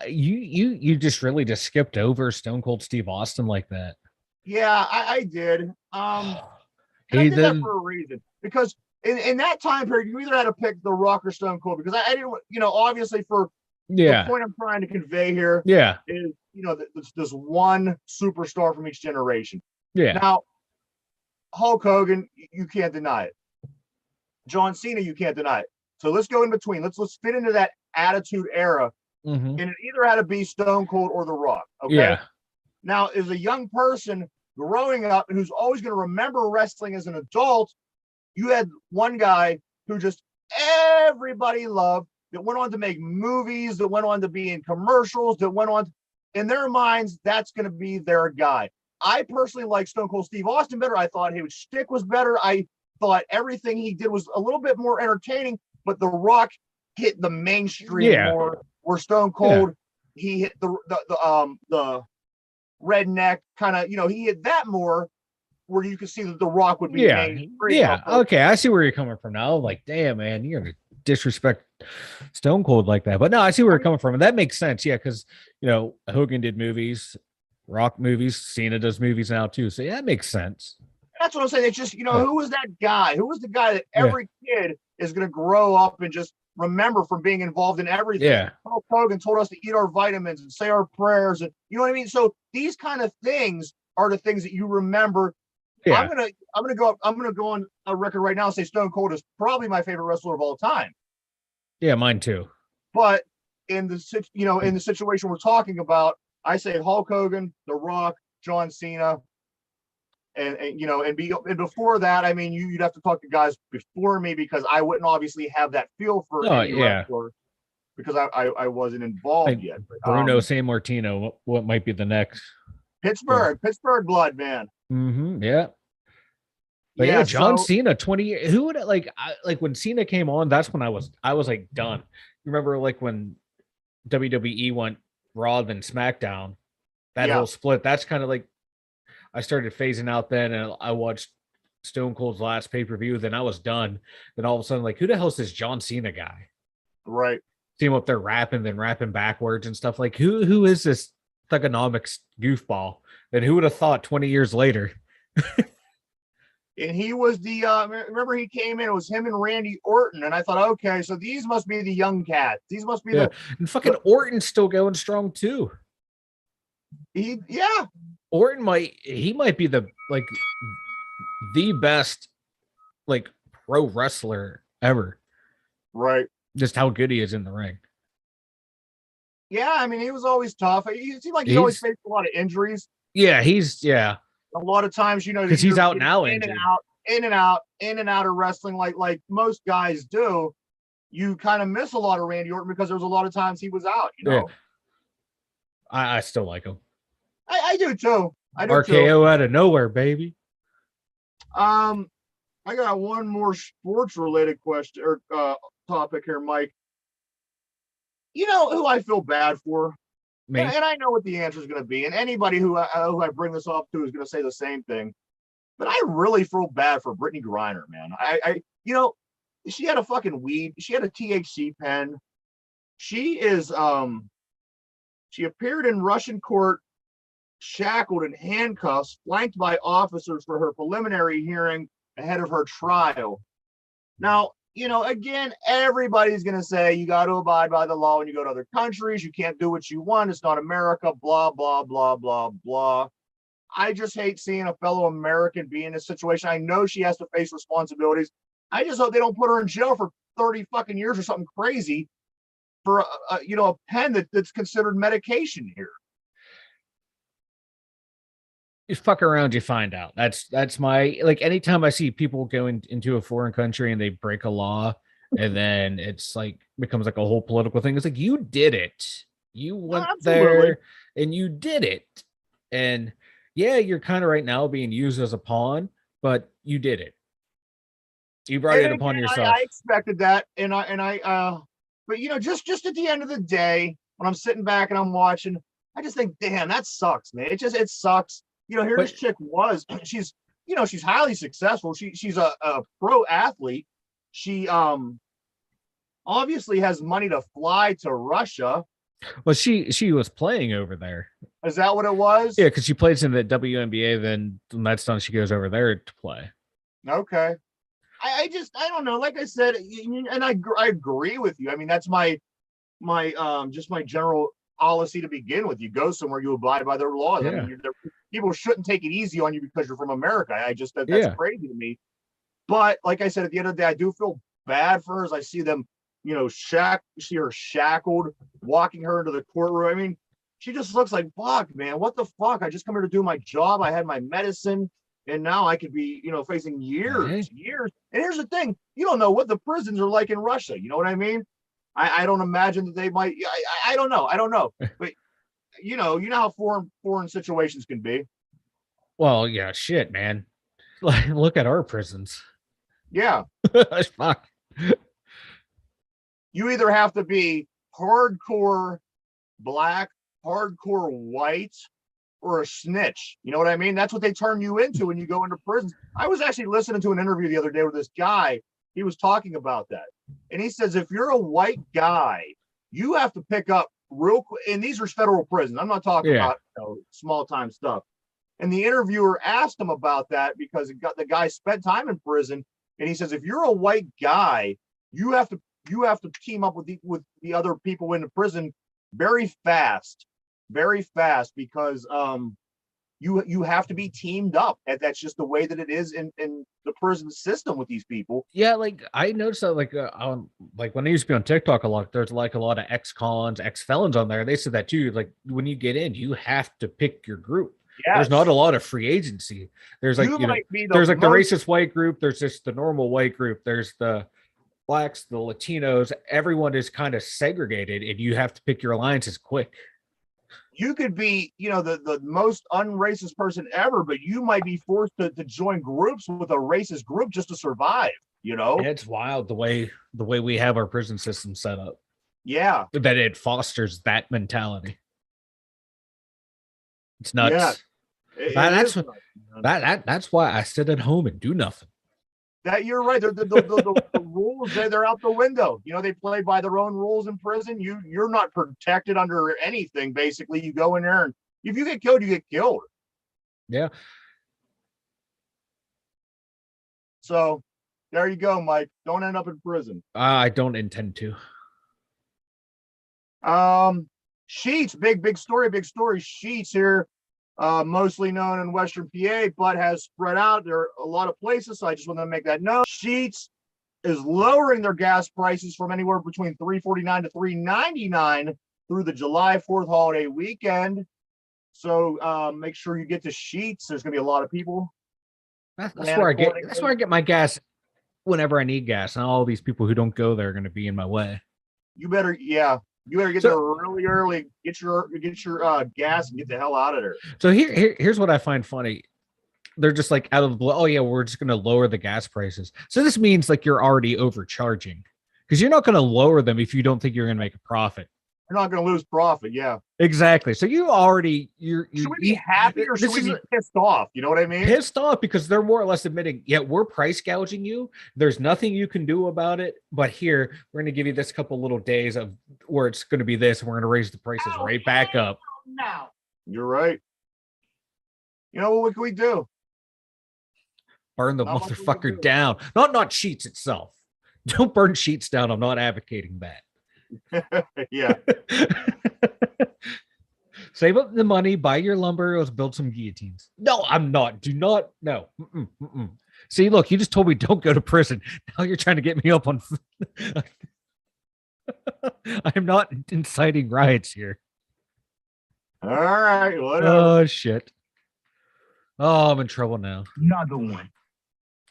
You just really just skipped over Stone Cold Steve Austin like that. Yeah, I did. I did that for a reason. Because in that time period, you either had to pick The Rock or Stone Cold, because I didn't, obviously for the point I'm trying to convey here is, this one superstar from each generation. Yeah. Now, Hulk Hogan, you can't deny it. John Cena, you can't deny it. So let's go in between. Let's fit into that attitude era. Mm-hmm. And it either had to be Stone Cold or The Rock. Okay. Yeah. Now, as a young person growing up and who's always going to remember wrestling as an adult, you had one guy who just everybody loved, that went on to make movies, that went on to be in commercials, that went on, in their minds, that's going to be their guy. I personally like Stone Cold Steve Austin better. I thought his shtick was better. I thought everything he did was a little bit more entertaining, but The Rock hit the mainstream more, where Stone Cold, he hit the redneck kind of, he hit that more. where you could see that The Rock would be Yeah, mainstream. yeah. Okay, I see where you're coming from now. Like, damn, man, you're gonna disrespect Stone Cold like that. But no, I see where you're coming from, and that makes sense. Yeah, because Hogan did movies, Rock movies, Cena does movies now too. So yeah, it makes sense. That's what I'm saying. It's just, Yeah. who was that guy? Who was the guy that Yeah. every kid is going to grow up and just remember from being involved in everything? Yeah. Hulk Hogan told us to eat our vitamins and say our prayers, and you know what I mean. So these kind of things are the things that you remember. Yeah. I'm gonna go on a record right now and say Stone Cold is probably my favorite wrestler of all time. Yeah, mine too. But in the situation we're talking about, I say Hulk Hogan, The Rock, John Cena. And before that, I mean, you'd have to talk to guys before me because I wouldn't obviously have that feel for any wrestler because I wasn't involved yet. But, Bruno San Martino, what might be the next? Pittsburgh blood, man. Mm-hmm, yeah. But yeah, John Cena, 20 years. Who would like when Cena came on? That's when I was like done. You remember like when WWE went Raw then SmackDown, that whole split. That's kind of like I started phasing out then, and I watched Stone Cold's last pay-per-view. Then I was done. Then all of a sudden, like, who the hell is this John Cena guy? Right. See him up there rapping backwards and stuff. Like, who is this thugonomics goofball? And who would have thought 20 years later? And he was the remember he came in, it was him and Randy Orton, and I thought, okay, so these must be the young cats. These must be and fucking Orton's still going strong too. Orton might be the best like pro wrestler ever. Right. Just how good he is in the ring. Yeah, I mean, he was always tough. He seemed like he always faced a lot of injuries. Yeah, a lot of times, because he's out now, in and out of wrestling, like most guys do. You kind of miss a lot of Randy Orton because there was a lot of times he was out. Yeah. I still like him. I do too. RKO out of nowhere, baby. I got one more sports related question or topic here, Mike. You know who I feel bad for? Me. And I know what the answer is going to be. And anybody who I bring this up to is going to say the same thing. But I really feel bad for Brittany Griner, man. She had a fucking weed. She had a THC pen. She is, she appeared in Russian court, shackled in handcuffs, flanked by officers for her preliminary hearing ahead of her trial. Now, again, everybody's going to say you got to abide by the law when you go to other countries. You can't do what you want. It's not America, blah, blah, blah, blah, blah. I just hate seeing a fellow American be in this situation. I know she has to face responsibilities. I just hope they don't put her in jail for 30 fucking years or something crazy for, a pen that's considered medication here. You fuck around, you find out. That's my, like, anytime I see people go into a foreign country and they break a law and then it's like becomes like a whole political thing. It's like, you did it. You went there and you did it. And yeah, you're kind of right now being used as a pawn, but you did it. You brought it upon yourself. I expected that. But just at the end of the day, when I'm sitting back and I'm watching, I just think, damn, that sucks, man. It sucks. Here this chick was, she's highly successful. She's a pro athlete. She obviously has money to fly to Russia. Well, she was playing over there. Is that what it was? Yeah, because she plays in the WNBA. Then when that's done, she goes over there to play. Okay. I don't know. Like I said, and I agree with you. I mean, that's my general policy to begin with. You go somewhere, you abide by their laws. Yeah. I mean, people shouldn't take it easy on you because you're from America. That's crazy to me. But like I said, at the end of the day, I do feel bad for her as I see them, see her shackled, walking her into the courtroom. I mean, she just looks like, fuck, man, what the fuck? I just come here to do my job. I had my medicine, and now I could be, facing years. And here's the thing, you don't know what the prisons are like in Russia. You know what I mean? I don't imagine that they might. I don't know. But you know how foreign situations can be. Well, yeah, shit, man. Like, look at our prisons. Yeah. Fuck. You either have to be hardcore black, hardcore white, or a snitch. You know what I mean? That's what they turn you into when you go into prison. I was actually listening to an interview the other day with this guy. He was talking about that. And he says, if you're a white guy, you have to pick up real quick. And these are federal prisons. I'm not talking about small time stuff. And the interviewer asked him about that because the guy spent time in prison. And he says, if you're a white guy, you have to team up with the other people in the prison very fast because you have to be teamed up, and that's just the way that it is in the prison system with these people. Yeah, like I noticed that like when I used to be on TikTok a lot, there's like a lot of ex-cons, ex-felons on there. They said that too. Like when you get in, you have to pick your group. Yes. There's not a lot of free agency. There's like there's like the racist white group, there's just the normal white group, there's the blacks, the Latinos, everyone is kind of segregated, and you have to pick your alliances quick. You could be, the most unracist person ever, but you might be forced to join groups with a racist group just to survive, It's wild the way we have our prison system set up. Yeah. That it fosters that mentality. It's nuts. Yeah. That's why I sit at home and do nothing. That you're right. The rules, they're out the window. They play by their own rules in prison. You're not protected under anything. Basically, you go in there, and if you get killed, you get killed. Yeah. So there you go, Mike. Don't end up in prison. I don't intend to. Sheets, big story. Sheets here. Mostly known in Western PA, but has spread out. There are a lot of places, so I just want to make that known. Sheets is lowering their gas prices from anywhere between $3.49 to $3.99 through the July 4th holiday weekend. So make sure you get to Sheets. There's going to be a lot of people. That's where I get my gas whenever I need gas, and all these people who don't go there are going to be in my way. You better get there really early. Get your gas and get the hell out of there. So here's what I find funny. They're just like out of the blue. Oh yeah, we're just going to lower the gas prices. So this means like you're already overcharging, because you're not going to lower them if you don't think you're going to make a profit. You're not going to lose profit. Yeah, exactly. So you're should we be happy or should we be pissed off? You know what I mean? Pissed off because they're more or less admitting, yeah, we're price gouging you. There's nothing you can do about it. But here, we're going to give you this couple little days of where it's going to be this, and we're going to raise the prices right back up. No, you're right. What can we do? Burn the motherfucker down. Not Sheets itself. Don't burn Sheets down. I'm not advocating that. Yeah. Save up the money, buy your lumber, let's build some guillotines. No, I'm not. Do not. No. See, look, you just told me don't go to prison. Now you're trying to get me up on. I'm not inciting riots here. All right. Whatever. Oh, shit. Oh, I'm in trouble now. Another one.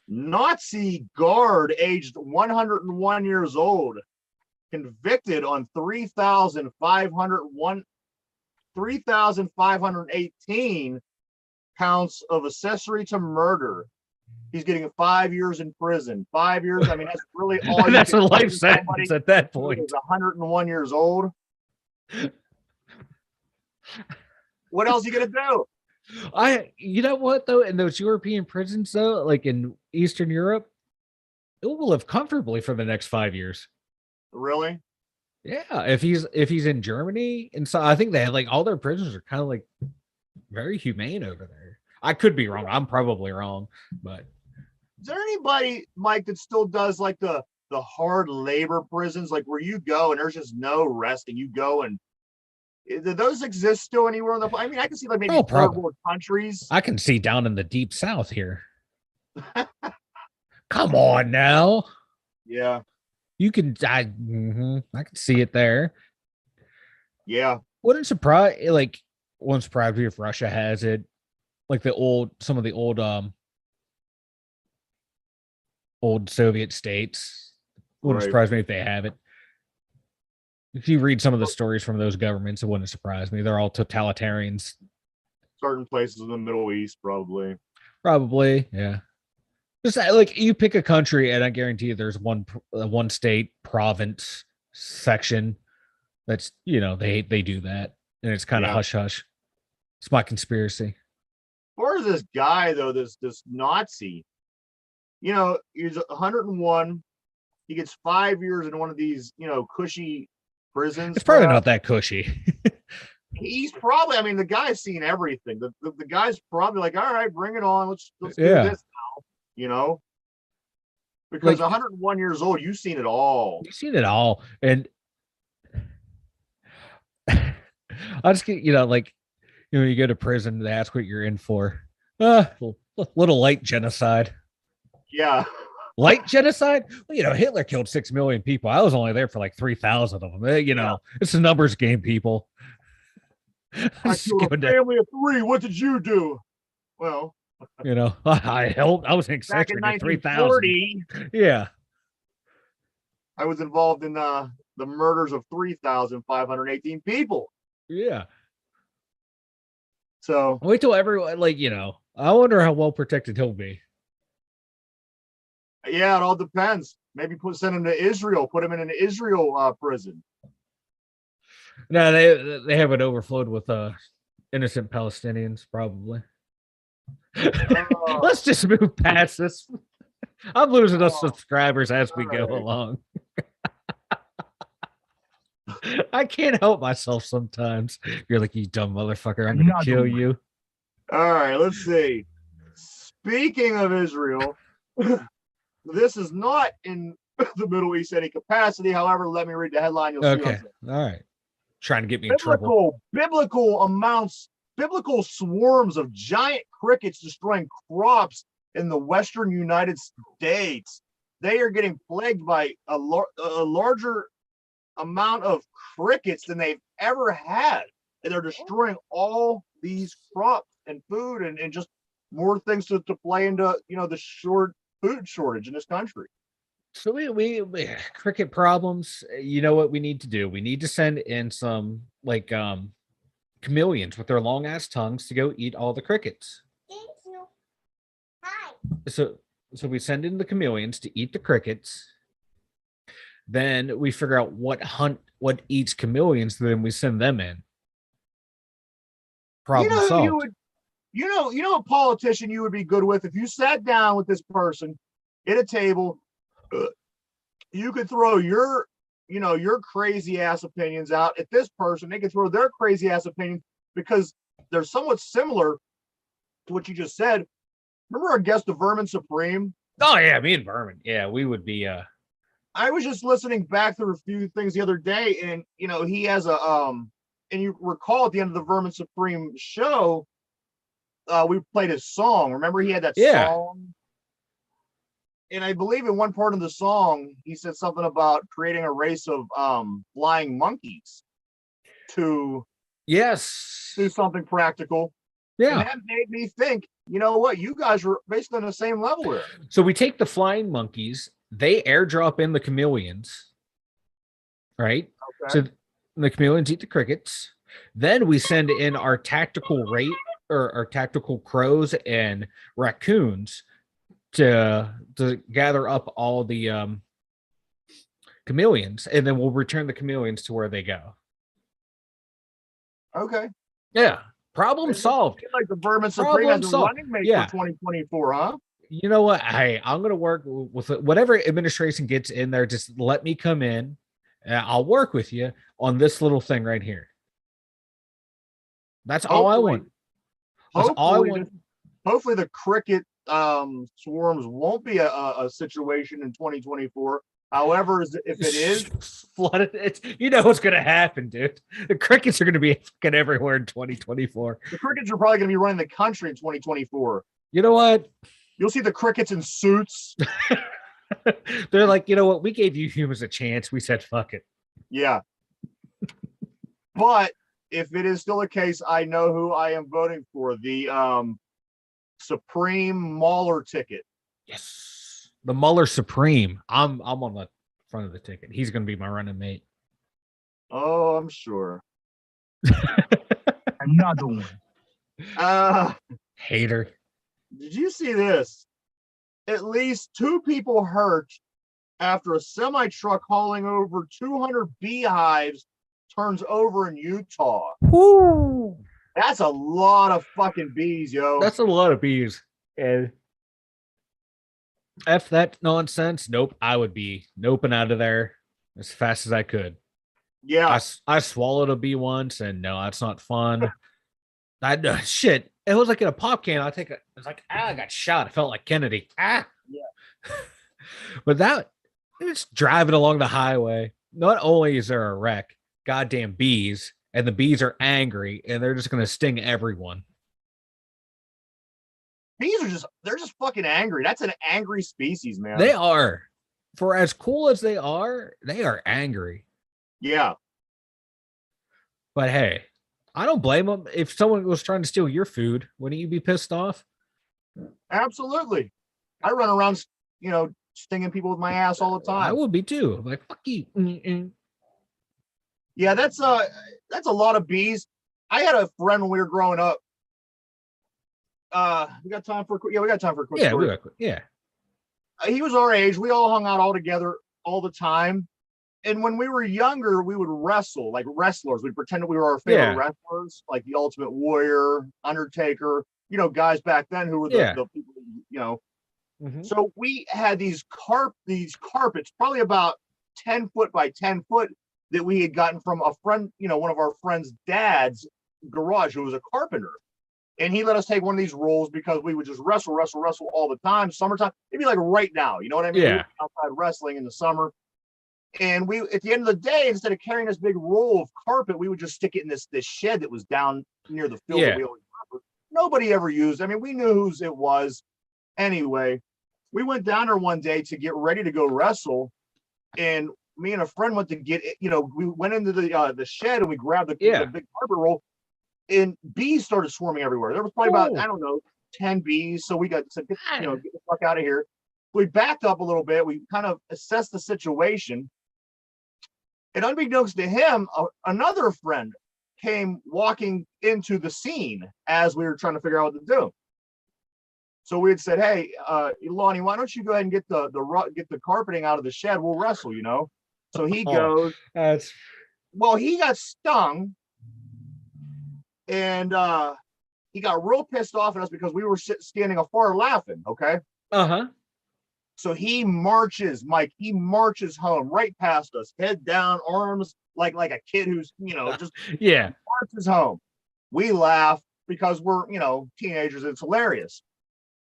Nazi guard aged 101 years old, convicted on 3,518 counts of accessory to murder. He's getting 5 years in prison. 5 years. I mean, that's really all. That's a life sentence at that point. He's 101 years old. What else are you gonna do? You know what though? In those European prisons, though, like in Eastern Europe, it will live comfortably for the next 5 years. Really? Yeah. If he's in Germany, and so I think they have like all their prisons are kind of like very humane over there. I could be wrong. I'm probably wrong, but is there anybody, Mike, that still does like the hard labor prisons, like where you go and there's just no rest and you go and do those exist still anywhere on the? I mean, I can see like maybe third world countries. I can see down in the deep south here. Come on now. Yeah. You can. I can see it there. Yeah. Wouldn't surprise me if Russia has it. Like some of the old Soviet states. Wouldn't surprise me if they have it. If you read some of the stories from those governments, it wouldn't surprise me. They're all totalitarians. Certain places in the Middle East, probably. Probably, yeah. Just like you pick a country, and I guarantee you, there's one state, province, section that's they do that, and it's kind of hush hush. It's my conspiracy. As far as this guy though, this Nazi, you know, he's 101. He gets 5 years in one of these, you know, cushy prisons. It's probably not that cushy. He's probably, I mean, the guy's seen everything. The guy's probably like, all right, bring it on. Let's do Yeah. this now, you know? Because 101 years old, you've seen it all. You've seen it all. And I just get, you know, like, you know, you go to prison, they ask what you're in for. Little light genocide. Yeah. Light genocide? Well, you know, Hitler killed 6 million people. I was only there for like 3,000 of them. You know, it's a numbers game, people. I killed a family of 3. What did you do? Well, you know, I helped. I was eccentric at 3,000. Yeah. I was involved in the murders of 3,518 people. Yeah. So wait till everyone, like, you know, I wonder how well protected he'll be. Yeah, it all depends. Maybe send him to Israel, put him in an Israel prison. No, they have it overflowed with innocent Palestinians, probably. Let's just move past this. I'm losing us subscribers as we go along. I can't help myself sometimes. You're like, you dumb motherfucker, I'm gonna kill you. All right, let's see. Speaking of Israel, this is not in the Middle East any capacity. However, let me read the headline. You'll see. Okay, all right. Trying to get me in trouble. Biblical swarms of giant crickets destroying crops in the western United States. They are getting plagued by a larger amount of crickets than they've ever had. And they're destroying all these crops and food and just more things to play into, you know, the food shortage in this country. So we cricket problems. You know what we need to do? We need to send in some like chameleons with their long ass tongues to go eat all the crickets. Thank you. Hi. So we send in the chameleons to eat the crickets. Then we figure out what eats chameleons. Then we send them in. Problem solved. You know a politician you would be good with if you sat down with this person at a table. You could throw your crazy ass opinions out at this person. They could throw their crazy ass opinions because they're somewhat similar to what you just said. Remember our guest, the Vermin Supreme? Oh yeah, me and Vermin. Yeah, we would be. I was just listening back through a few things the other day, and you know he has a and you recall at the end of the Vermin Supreme show, we played his song. Remember he had that song. And I believe in one part of the song, he said something about creating a race of flying monkeys to do something practical. Yeah. And that made me think, you know what? You guys were basically on the same level there. So we take the flying monkeys, they airdrop in the chameleons, right? Okay. So the chameleons eat the crickets. Then we send in our tactical our tactical crows and raccoons to gather up all the chameleons, and then we'll return the chameleons to where they go. Okay. Yeah. Problem solved. Like the Vermin Supreme has a running mate for 2024, huh? You know what? Hey, I'm going to work with whatever administration gets in there. Just let me come in. I'll work with you on this little thing right here. That's all I want. That's all I want. Hopefully the cricket swarms won't be a situation in 2024. However, if it is flooded, you know what's going to happen, dude. The crickets are going to be fucking everywhere in 2024. The crickets are probably going to be running the country in 2024. You know what? You'll see the crickets in suits. They're like, you know what? We gave you humans a chance. We said, fuck it. Yeah. But if it is still a case, I know who I am voting for. The Supreme Mauler ticket. Yes. The Mueller Supreme. I'm on the front of the ticket. He's going to be my running mate. Oh, I'm sure. Another one. Hater. Did you see this? At least 2 people hurt after a semi-truck hauling over 200 beehives turns over in Utah. Woo. That's a lot of fucking bees, yo. That's a lot of bees. And F that nonsense. Nope. I would be noping out of there as fast as I could. Yeah. I swallowed a bee once, and no, that's not fun. I shit. It was like in a pop can. I take it. It's like I got shot. It felt like Kennedy. Yeah. But that it's driving along the highway. Not only is there a wreck, goddamn bees, and the bees are angry, and they're just gonna sting everyone. Bees are they're just fucking angry. That's an angry species, man. They are, for as cool as they are angry. Yeah. But hey, I don't blame them. If someone was trying to steal your food, wouldn't you be pissed off? Absolutely. I run around, stinging people with my ass all the I time. would be too. Like, fuck you. Yeah, that's a lot of bees. I had a friend when we were growing up. We got time for we got time for a quick story. Yeah. He was our age. We all hung out all together all the time. And when we were younger, we would wrestle like wrestlers. We'd pretend that we were our favorite wrestlers, like the Ultimate Warrior, Undertaker, guys back then who were the people, Mm-hmm. So we had these carpets, probably about 10 foot by 10 foot, that we had gotten from a friend, one of our friends' dad's garage, who was a carpenter. And he let us take one of these rolls because we would just wrestle all the time. Summertime, it'd be like right now, you know what I mean? Yeah. We were outside wrestling in the summer. And we, at the end of the day, instead of carrying this big roll of carpet, we would just stick it in this shed that was down near the field that we always covered. Nobody ever used. I mean, we knew whose it was. Anyway, we went down there one day to get ready to go wrestle, and me and a friend went to get it. We went into the shed and we grabbed the big carpet roll, and bees started swarming everywhere. There was probably about, I don't know, 10 bees. So we got to get the fuck out of here. We backed up a little bit. We kind of assessed the situation. And unbeknownst to him, another friend came walking into the scene as we were trying to figure out what to do. So we had said, "Hey, Lonnie, why don't you go ahead and get the carpeting out of the shed? We'll wrestle, So he goes. Well, he got stung, and he got real pissed off at us because we were standing afar laughing. Okay. So he marches, Mike. He marches home right past us, head down, arms like a kid who's just marches home. We laugh because we're teenagers. It's hilarious.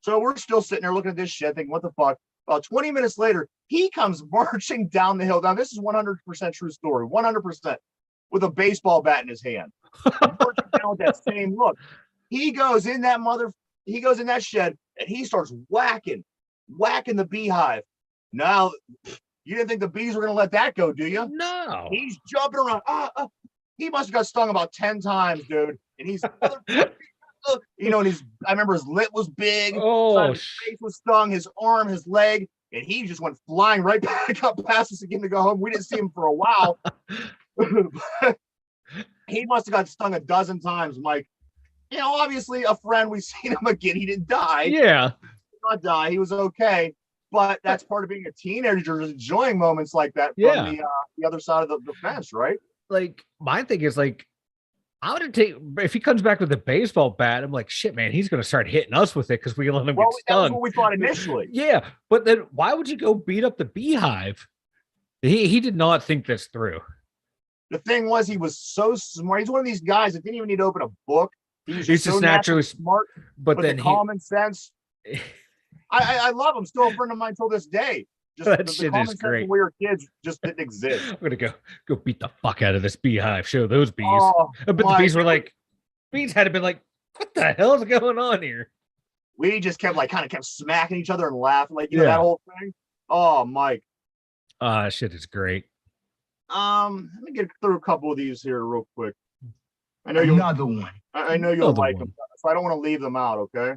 So we're still sitting there looking at this shit, thinking, what the fuck? About 20 minutes later, he comes marching down the hill. Now, this is 100% true story, 100%, with a baseball bat in his hand. Marching down with that same look. He goes in that shed, and he starts whacking the beehive. Now, you didn't think the bees were going to let that go, do you? No. He's jumping around. He must have got stung about 10 times, dude. And he's, and I remember his lip was big. His face was stung, his arm, his leg, and he just went flying right back up past us again to go home. We didn't see him for a while. He must have got stung a dozen times, Mike. Obviously a friend. We've seen him again. He didn't die. Yeah. He did not die. He was okay. But that's part of being a teenager, is enjoying moments like that from the other side of the fence, right? Like, my thing is, like, I would take, if he comes back with a baseball bat, I'm like, shit, man, he's going to start hitting us with it because we let him get stung. That's what we thought initially. Yeah, but then why would you go beat up the beehive? He did not think this through. The thing was, he was so smart. He's one of these guys that didn't even need to open a book. He's just so naturally smart, but then common sense. I love him. Still a friend of mine till this day. Just that the shit common is sense great. when we were kids just didn't exist. I'm gonna go beat the fuck out of this beehive. Show those bees. But the bees were like, bees had to be like, what the hell is going on here? We just kept kept smacking each other and laughing, that whole thing. Oh, Mike. Shit is great. Let me get through a couple of these here real quick. I know another one. I know you'll like them, so I don't want to leave them out. Okay.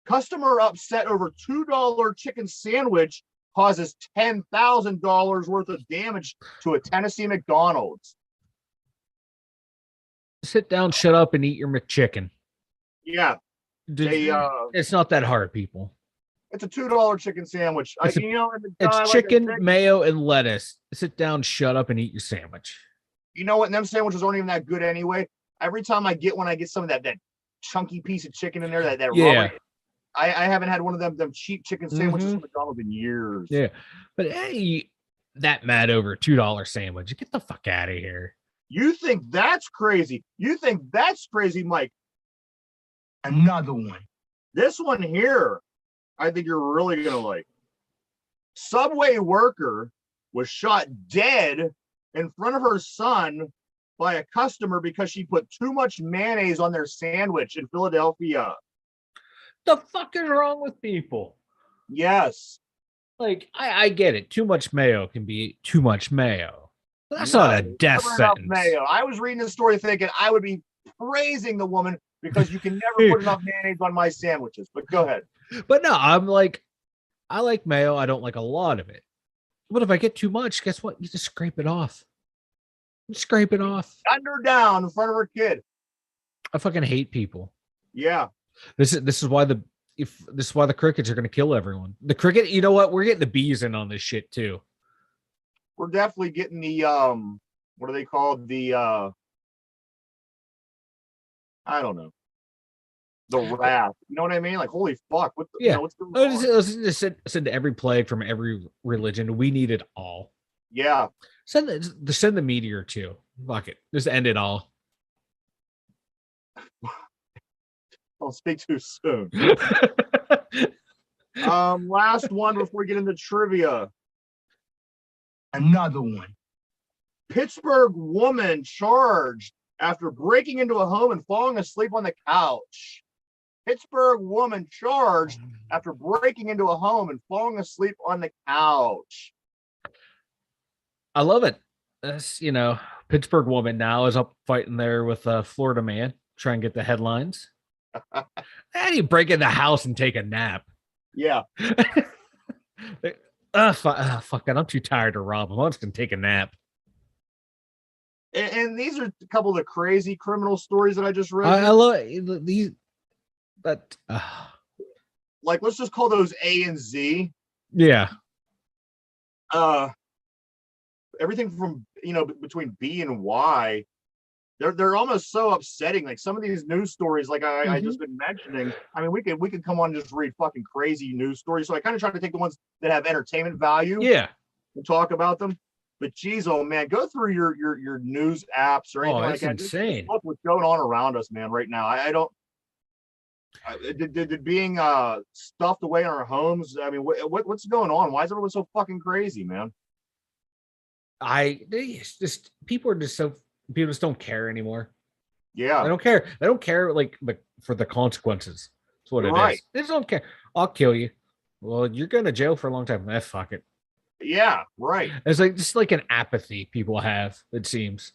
Customer upset over $2 chicken sandwich causes $10,000 worth of damage to a Tennessee McDonald's. Sit down, shut up, and eat your McChicken. Yeah. It's not that hard, people. It's a $2 chicken sandwich. It's It's chicken, mayo, and lettuce. Sit down, shut up, and eat your sandwich. You know what? And them sandwiches aren't even that good anyway. Every time I get one, I get some of that chunky piece of chicken in there. That Yeah. rubber. I haven't had one of them cheap chicken sandwiches from McDonald's in years. Yeah, but hey, that mad over $2 sandwich. Get the fuck out of here. You think that's crazy? You think that's crazy, Mike? Another one. This one here, I think you're really gonna like. Subway worker was shot dead in front of her son by a customer because she put too much mayonnaise on their sandwich in Philadelphia. The fuck is wrong with people? Yes. Like, I get it. Too much mayo can be too much mayo. But that's not a death sentence. Mayo. I was reading this story thinking I would be praising the woman because you can never put enough mayonnaise on my sandwiches. But go ahead. But no, I'm like, I like mayo. I don't like a lot of it. But if I get too much, guess what? You just scrape it off. Scrape it off. Under down in front of her kid. I fucking hate people. Yeah. This is why the crickets are going to kill everyone. The cricket, you know what? We're getting the bees in on this shit too. We're definitely getting the what are they called? The I don't know. The wrath. You know what I mean? Like, holy fuck. What the, yeah. what's going on? Let's just send to every plague from every religion. We need it all. Yeah. Send the meteor too. Fuck it. Just end it all. Don't speak too soon. Last one before we get into trivia. Another one. Pittsburgh woman charged after breaking into a home and falling asleep on the couch. Pittsburgh woman charged after breaking into a home and falling asleep on the couch. I love it. Pittsburgh woman now is up fighting there with Florida man, trying to get the headlines. How do you break in the house and take a nap? Yeah. Fuck it. I'm too tired to rob him. I'm just gonna take a nap. And these are a couple of the crazy criminal stories that I just read. I love these, but like, let's just call those A and Z. Yeah. Everything from between B and Y, they're almost so upsetting. Like some of these news stories, like I just been mentioning. I mean, we could come on and just read fucking crazy news stories. So I kind of try to take the ones that have entertainment value. Yeah. And talk about them. But geez, oh man, go through your news apps or anything like that. Insane. Just look what's going on around us, man. Right now, I don't. Did being stuffed away in our homes. I mean, what's going on? Why is everyone so fucking crazy, man? People just don't care anymore. Yeah, they don't care. They don't care for the consequences. That's what it is. They just don't care. I'll kill you. Well, you're going to jail for a long time. Fuck it. Yeah, right. It's just like an apathy people have, it seems.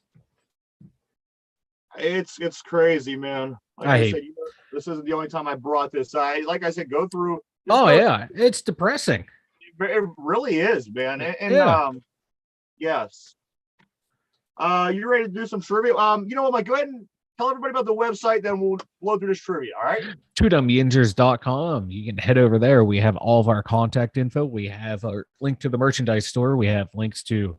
It's crazy, man. Like I hate. said, this isn't the only time I brought this. Like I said, go through. Yeah, it's depressing. It really is, man. And yes. You ready to do some trivia? You know what, Mike? Go ahead and tell everybody about the website, then we'll blow through this trivia. All right. Dumyinzers.com. You can head over there. We have all of our contact info. We have a link to the merchandise store. We have links to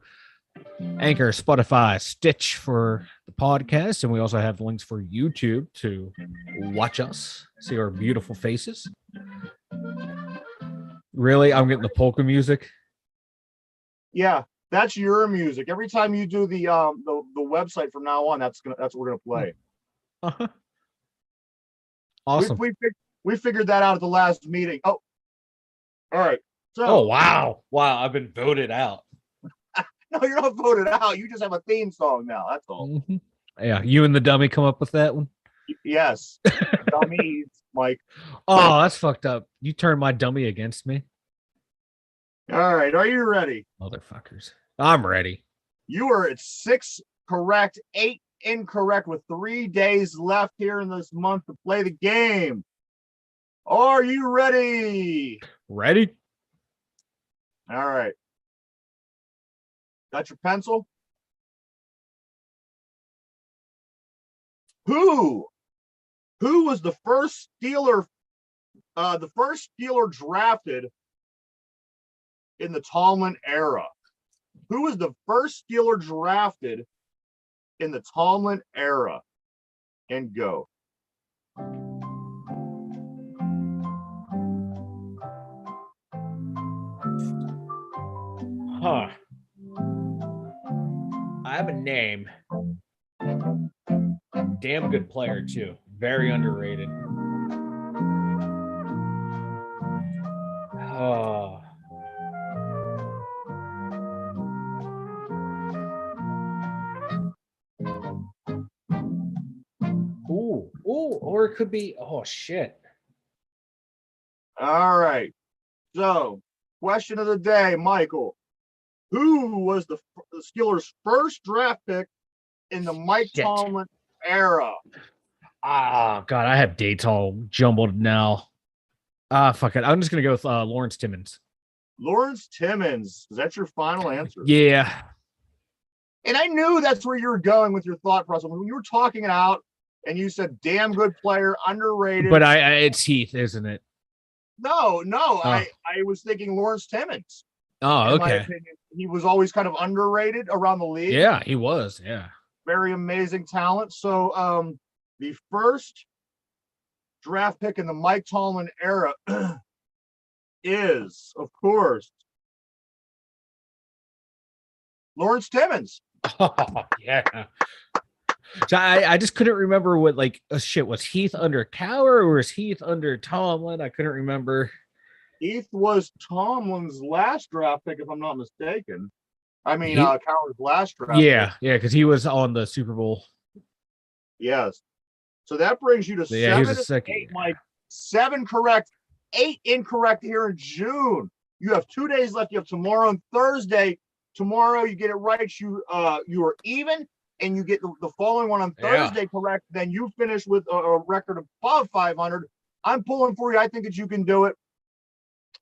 Anchor, Spotify, Stitch for the podcast, and we also have links for YouTube to watch us, see our beautiful faces. Really, I'm getting the polka music. Yeah, that's your music. Every time you do the website from now on, that's what we're gonna play. Uh-huh. Awesome. We figured that out at the last meeting. Oh, all right. So, oh wow, I've been voted out. No, you're not voted out. You just have a theme song now. That's all. Mm-hmm. Yeah, you and the dummy come up with that one. Yes, dummies, Mike. Oh, that's fucked up. You turned my dummy against me. All right, are you ready? Motherfuckers. I'm ready. You are at 6 correct, 8 incorrect with 3 days left here in this month to play the game. Are you ready? Ready? All right. Got your pencil? Who was the first Steeler The first Steeler drafted in the Tomlin era. Who was the first Steeler drafted in the Tomlin era? And go. Huh. I have a name. Damn good player, too. Very underrated. Oh. Ooh, or it could be, oh shit. All right. So, question of the day, Michael. Who was the Steelers' first draft pick in the Mike Tomlin era? Ah, God, I have dates all jumbled now. Fuck it. I'm just gonna go with Lawrence Timmons. Lawrence Timmons. Is that your final answer? Yeah. And I knew that's where you were going with your thought process. When you were talking it out and you said, damn good player, underrated. But it's Heath, isn't it? No, I was thinking Lawrence Timmons. Oh, in my okay. opinion. He was always kind of underrated around the league. Yeah, he was. Yeah. Very amazing talent. So the first draft pick in the Mike Tomlin era is, of course, Lawrence Timmons. Oh, yeah. So I just couldn't remember what was Heath under Cowher or was Heath under Tomlin? I couldn't remember. Heath was Tomlin's last draft pick, if I'm not mistaken. I mean, Cowher's last draft pick. Yeah, because he was on the Super Bowl. Yes. So that brings you to 7 to 8, Mike. 7 correct, 8 incorrect here in June. You have 2 days left. You have tomorrow and Thursday. Tomorrow you get it right. You are even, and you get the following one on Thursday correct. Then you finish with a record above 500. I'm pulling for you. I think that you can do it.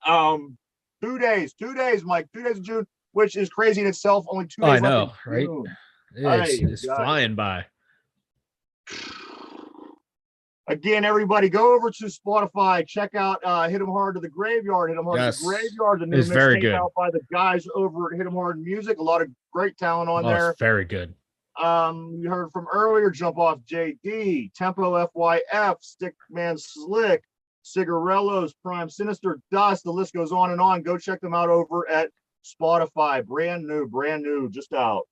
2 days, Mike. 2 days of June, which is crazy in itself. Only 2 days. I know, right? It's flying by. Again, everybody, go over to Spotify. Check out "Hit 'Em Hard to the Graveyard." "Hit 'Em Hard to the Graveyard." The new mixtape out by the guys over at "Hit 'Em Hard Music." A lot of great talent on there. It's very good. You heard from earlier. Jump Off JD, Tempo FYF, Stickman Slick, Cigarellos, Prime Sinister, Dust. The list goes on and on. Go check them out over at Spotify. Brand new, just out.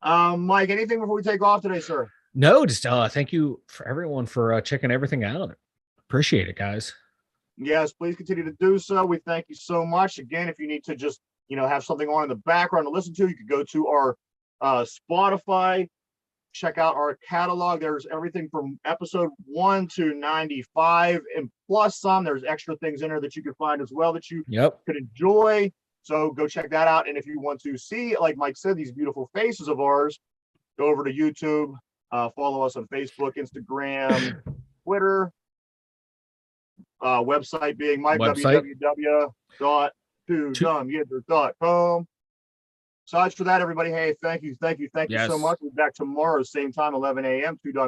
Mike, anything before we take off today, sir? No, just thank you for everyone for checking everything out. Appreciate it, guys. Yes, please continue to do so. We thank you so much. Again, if you need to just have something on in the background to listen to, you could go to our Spotify, check out our catalog. There's everything from episode 1 to 95 and plus some. There's extra things in there that you can find as well that you could enjoy. So go check that out. And if you want to see, like Mike said, these beautiful faces of ours, go over to YouTube. Follow us on Facebook, Instagram, Twitter. Website being Mike, www.2dumyinzers.com. Besides for that, everybody, hey, thank you so much. We'll be back tomorrow, same time, 11 a.m. 2 Dumb